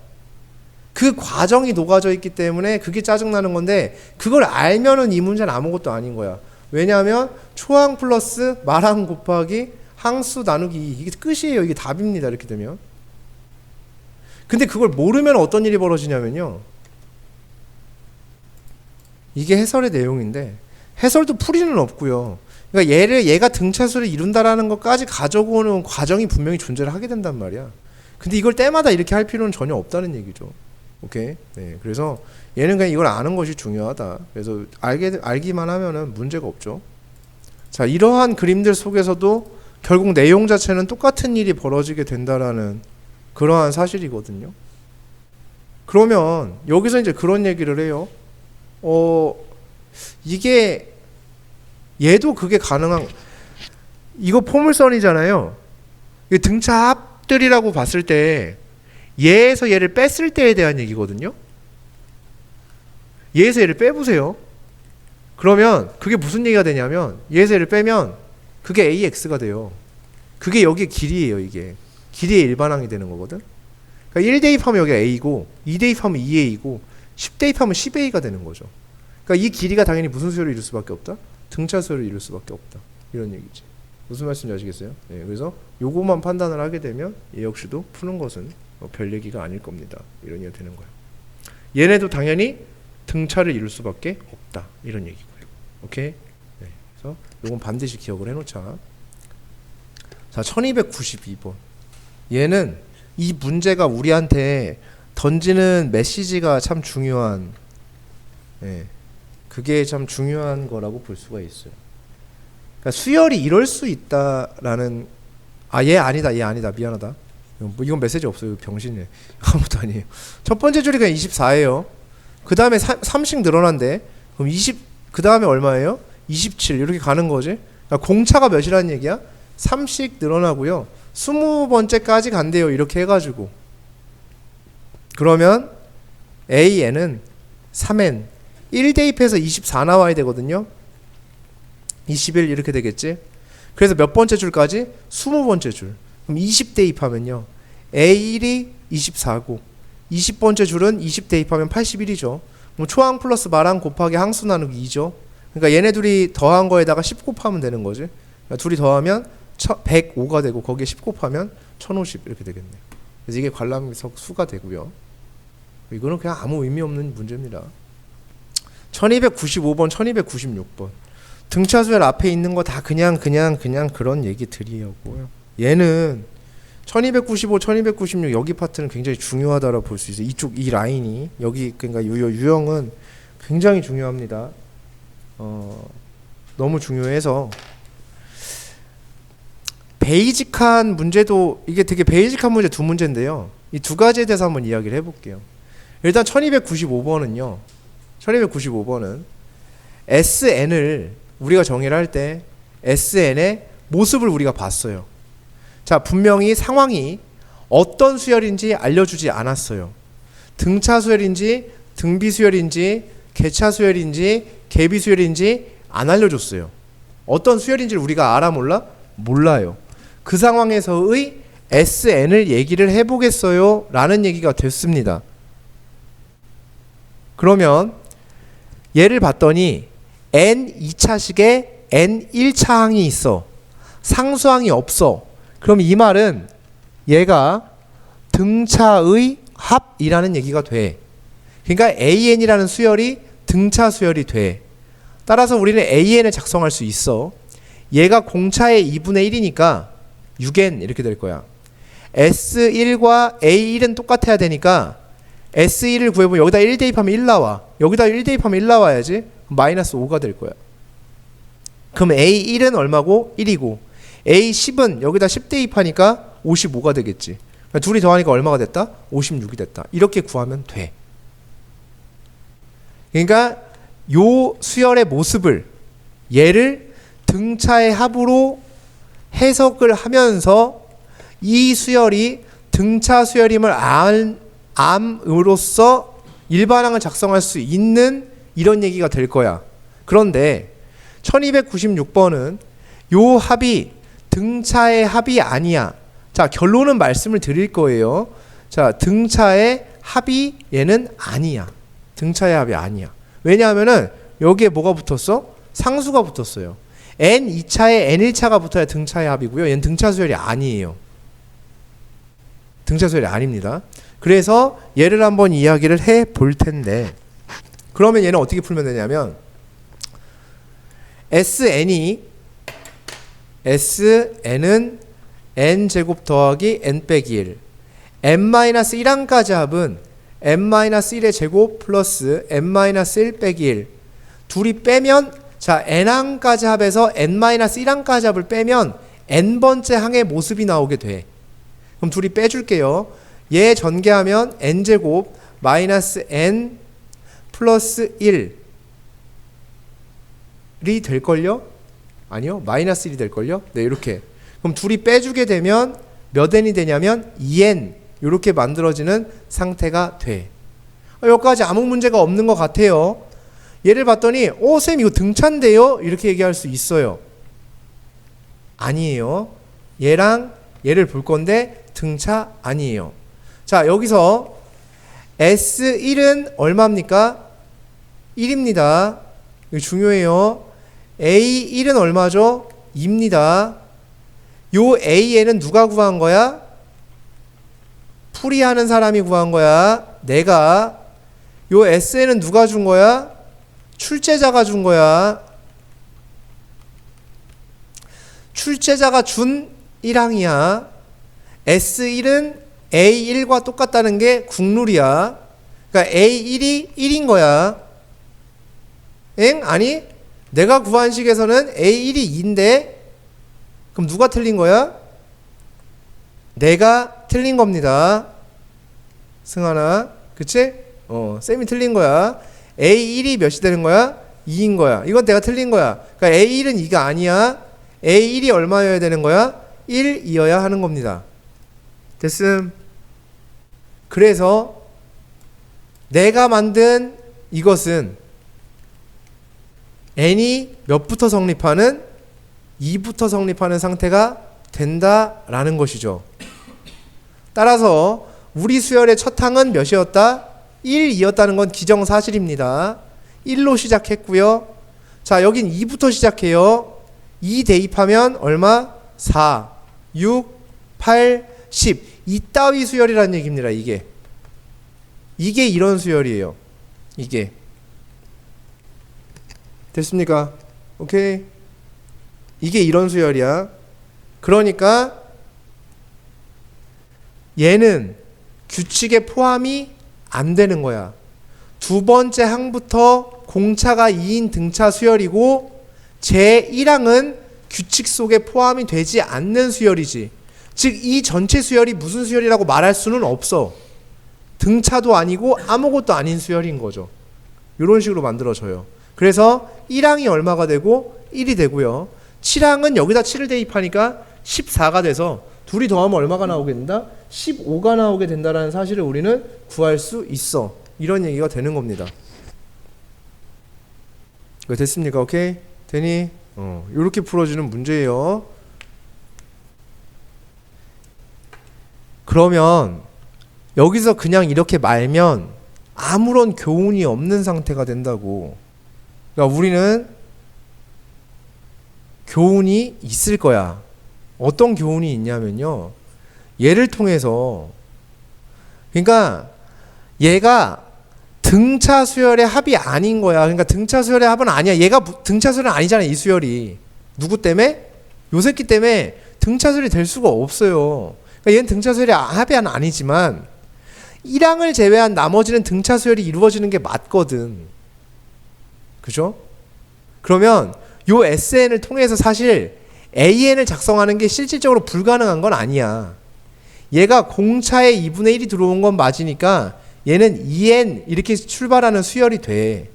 그 과정이 녹아져 있기 때문에 그게 짜증나는 건데, 그걸 알면은 이 문제는 아무것도 아닌 거야. 왜냐하면 초항 플러스 말항 곱하기 항수 나누기 2, 이게 끝이에요. 이게 답입니다. 이렇게 되면. 근데 그걸 모르면 어떤 일이 벌어지냐면요, 이게 해설의 내용인데 해설도 풀이는 없고요. 그러니까 얘가 등차수를 이룬다라는 것까지 가져오는 과정이 분명히 존재를 하게 된단 말이야. 근데 이걸 때마다 이렇게 할 필요는 전혀 없다는 얘기죠. 오케이? 네, 그래서 얘는 그냥 이걸 아는 것이 중요하다. 그래서 알기만 하면은 문제가 없죠. 자, 이러한 그림들 속에서도 결국 내용 자체는 똑같은 일이 벌어지게 된다라는 그러한 사실이거든요. 그러면 여기서 이제 그런 얘기를 해요. 이게 얘도 그게 가능한, 이거 포물선이잖아요. 이게 등차 합들이라고 봤을 때 얘에서 얘를 뺐을 때에 대한 얘기거든요. 얘에서 얘를 빼보세요. 그러면 그게 무슨 얘기가 되냐면, 얘에서 얘를 빼면 그게 AX가 돼요. 그게 여기의 길이에요. 이게 길이의 일반항이 되는 거거든. 그러니까 1 대입하면 여기가 A고, 2 대입하면 2A고, 10 대입하면 10A가 되는 거죠. 그러니까 이 길이가 당연히 무슨 수열을 이룰 수밖에 없다? 등차 수열을 이룰 수밖에 없다. 이런 얘기지. 무슨 말씀인지 아시겠어요? 네, 그래서 요거만 판단을 하게 되면 얘 역시도 푸는 것은 별 얘기가 아닐 겁니다. 이런 얘기가 되는 거예요. 얘네도 당연히 등차를 이룰 수밖에 없다. 이런 얘기고요. 오케이? 네, 그래서 요건 반드시 기억을 해놓자. 자, 1292번. 얘는 이 문제가 우리한테 던지는 메시지가 참 중요한, 예, 그게 참 중요한 거라고 볼 수가 있어요. 그러니까 수열이 이럴 수 있다라는, 얘 아니다, 미안하다. 이건 메시지 없어요. 병신이네. 아무것도 아니에요. 첫 번째 줄이 그냥 24예요. 그 다음에 3씩 늘어난대. 그럼 20, 그 다음에 얼마예요? 27. 이렇게 가는 거지. 그러니까 공차가 몇이라는 얘기야? 3씩 늘어나고요. 20번째까지 간대요. 이렇게 해가지고. 그러면 AN은 3N. 1 대입해서 24 나와야 되거든요. 21 이렇게 되겠지. 그래서 몇 번째 줄까지? 20번째 줄. 그럼 20 대입하면요. A1이 24고 20번째 줄은 20 대입하면 81이죠. 그럼 초항 플러스 마랑 곱하기 항수 나누기 2죠. 그러니까 얘네 둘이 더한 거에다가 10 곱하면 되는 거지. 그러니까 둘이 더하면 105가 되고 거기에 10 곱하면 1050 이렇게 되겠네요. 그래서 이게 관람석 수가 되고요. 이거는 그냥 아무 의미 없는 문제입니다. 1295번, 1296번. 등차수열 앞에 있는 거 다 그냥 그런 얘기들이었고요. 얘는 1295, 1296 여기 파트는 굉장히 중요하다고 볼 수 있어요. 이쪽 이 라인이 여기 그러니까 유형은 굉장히 중요합니다. 너무 중요해서 베이직한 문제도 이게 되게 베이직한 문제 두 문제인데요. 이 두 가지에 대해서 한번 이야기를 해볼게요. 일단 1295번은요. 1295번은 SN을 우리가 정의를 할 때 SN의 모습을 우리가 봤어요. 자, 분명히 상황이 어떤 수열인지 알려주지 않았어요. 등차 수열인지 등비 수열인지 개차 수열인지 개비 수열인지 안 알려줬어요. 어떤 수열인지를 우리가 알아 몰라? 몰라요. 그 상황에서의 SN을 얘기를 해보겠어요 라는 얘기가 됐습니다. 그러면 얘를 봤더니 N2차식에 N1차항이 있어. 상수항이 없어. 그럼 이 말은 얘가 등차의 합이라는 얘기가 돼. 그러니까 AN이라는 수열이 등차 수열이 돼. 따라서 우리는 AN을 작성할 수 있어. 얘가 공차의 2분의 1이니까 6N 이렇게 될 거야. S1과 A1은 똑같아야 되니까 S1을 구해보면 여기다 1 대입하면 1 나와. 여기다 1 대입하면 1 나와야지. 마이너스 5가 될 거야. 그럼 A1은 얼마고? 1이고 A10은 여기다 10 대입하니까 55가 되겠지. 그러니까 둘이 더하니까 얼마가 됐다? 56이 됐다. 이렇게 구하면 돼. 그러니까 요 수열의 모습을 얘를 등차의 합으로 해석을 하면서 이 수열이 등차 수열임을 암으로써 일반항을 작성할 수 있는 이런 얘기가 될 거야. 그런데 1296번은 요 합이 등차의 합이 아니야. 자, 결론은 말씀을 드릴 거예요. 자, 등차의 합이 얘는 아니야. 등차의 합이 아니야. 왜냐하면은 여기에 뭐가 붙었어? 상수가 붙었어요. N2차에 N1차가 붙어야 등차의 합이고요. 얘는 등차 수열이 아니에요. 등차 수열이 아닙니다. 그래서 얘를 한번 이야기를 해 볼 텐데, 그러면 얘는 어떻게 풀면 되냐면 SN은 N제곱 더하기 N 빼기 1 N-1항까지 합은 N-1의 제곱 플러스 N-1 빼기 1 둘이 빼면, 자, N항까지 합에서 N-1항까지 합을 빼면 N번째 항의 모습이 나오게 돼. 그럼 둘이 빼줄게요. 얘 전개하면 N제곱 마이너스 N 플러스 1이 될걸요? 아니요, 마이너스 1이 될걸요? 네, 이렇게. 그럼 둘이 빼주게 되면 몇 N이 되냐면 2N 이렇게 만들어지는 상태가 돼. 여기까지 아무 문제가 없는 것 같아요. 얘를 봤더니 쌤 이거 등차인데요? 이렇게 얘기할 수 있어요. 아니에요. 얘랑 얘를 볼 건데 등차 아니에요. 자, 여기서 S1은 얼마입니까? 1입니다. 이거 중요해요. A1은 얼마죠? 2입니다. 요 An은 누가 구한 거야? 풀이하는 사람이 구한 거야. 내가. 요 Sn은 누가 준 거야? 출제자가 준 거야. 출제자가 준 1항이야. S1은 A1과 똑같다는 게 국룰이야. 그러니까 A1이 1인 거야. 엥? 아니, 내가 구한 식에서는 A1이 2인데 그럼 누가 틀린 거야? 내가 틀린 겁니다. 승환아, 그치? 쌤이 틀린 거야. A1이 몇이 되는 거야? 2인 거야. 이건 내가 틀린 거야. 그러니까 A1은 2가 아니야. A1이 얼마여야 되는 거야? 1이어야 하는 겁니다. 됐음? 그래서 내가 만든 이것은 n이 몇부터 성립하는? 2부터 성립하는 상태가 된다라는 것이죠. 따라서 우리 수열의 첫 항은 몇이었다? 1이었다는 건 기정사실입니다. 1로 시작했고요. 자, 여긴 2부터 시작해요. 2 대입하면 얼마? 4, 6, 8, 10. 이따위 수열이라는 얘기입니다. 이게 이런 수열이에요. 이게. 됐습니까? 오케이. 이게 이런 수열이야. 그러니까 얘는 규칙에 포함이 안 되는 거야. 두 번째 항부터 공차가 2인 등차 수열이고 제1항은 규칙 속에 포함이 되지 않는 수열이지. 즉 이 전체 수열이 무슨 수열이라고 말할 수는 없어. 등차도 아니고 아무것도 아닌 수열인 거죠. 이런 식으로 만들어져요. 그래서 1항이 얼마가 되고 1이 되고요. 7항은 여기다 7을 대입하니까 14가 돼서 둘이 더하면 얼마가 나오게 된다? 15가 나오게 된다라는 사실을 우리는 구할 수 있어. 이런 얘기가 되는 겁니다. 이거 됐습니까? 오케이? 되니? 이렇게 풀어주는 문제예요. 그러면 여기서 그냥 이렇게 말면 아무런 교훈이 없는 상태가 된다고. 그러니까 우리는 교훈이 있을 거야. 어떤 교훈이 있냐면요. 얘를 통해서 그러니까 얘가 등차 수열의 합이 아닌 거야. 그러니까 등차 수열의 합은 아니야. 얘가 등차 수열은 아니잖아. 이 수열이. 누구 때문에? 요 새끼 때문에 등차 수열이 될 수가 없어요. 그러니까 얘는 등차 수열의 합이 아니지만 1항을 제외한 나머지는 등차 수열이 이루어지는 게 맞거든. 그죠? 그러면 요 SN을 통해서 사실 AN을 작성하는 게 실질적으로 불가능한 건 아니야. 얘가 공차의 2분의 1이 들어온 건 맞으니까 얘는 2n 이렇게 출발하는 수열이 돼.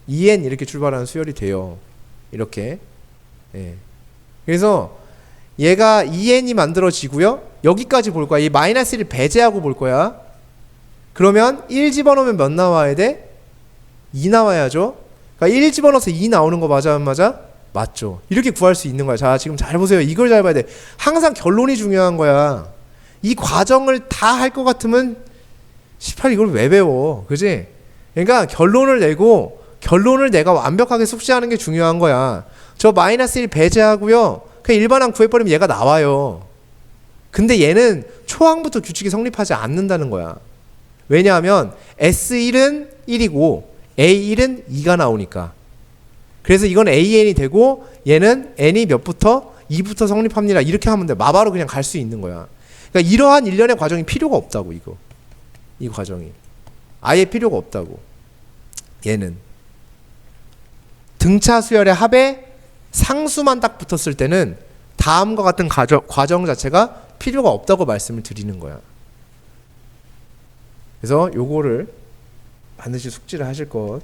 2n 이렇게 출발하는 수열이 돼요. 이렇게. 예. 그래서 얘가 2n이 만들어지고요. 여기까지 볼 거야. 이 마이너스 1을 배제하고 볼 거야. 그러면 1 집어넣으면 몇 나와야 돼? 2 나와야죠. 그러니까 1 집어넣어서 2 나오는 거 맞아 안 맞아? 맞죠. 이렇게 구할 수 있는 거야. 자, 지금 잘 보세요. 이걸 잘 봐야 돼. 항상 결론이 중요한 거야. 이 과정을 다 할 것 같으면 18 이걸 왜 배워? 그지? 그러니까 결론을 내고 결론을 내가 완벽하게 숙지하는 게 중요한 거야. 저 마이너스 1 배제하고요. 그냥 일반항 구해버리면 얘가 나와요. 근데 얘는 초항부터 규칙이 성립하지 않는다는 거야. 왜냐하면 S1은 1이고 A1은 2가 나오니까. 그래서 이건 AN이 되고 얘는 N이 몇부터? 2부터 성립합니다. 이렇게 하면 돼. 마바로 그냥 갈 수 있는 거야. 그러니까 이러한 일련의 과정이 필요가 없다고. 이 과정이 아예 필요가 없다고. 얘는 등차 수열의 합에 상수만 딱 붙었을 때는 다음과 같은 과정 자체가 필요가 없다고 말씀을 드리는 거야. 그래서 요거를 반드시 숙지를 하실 것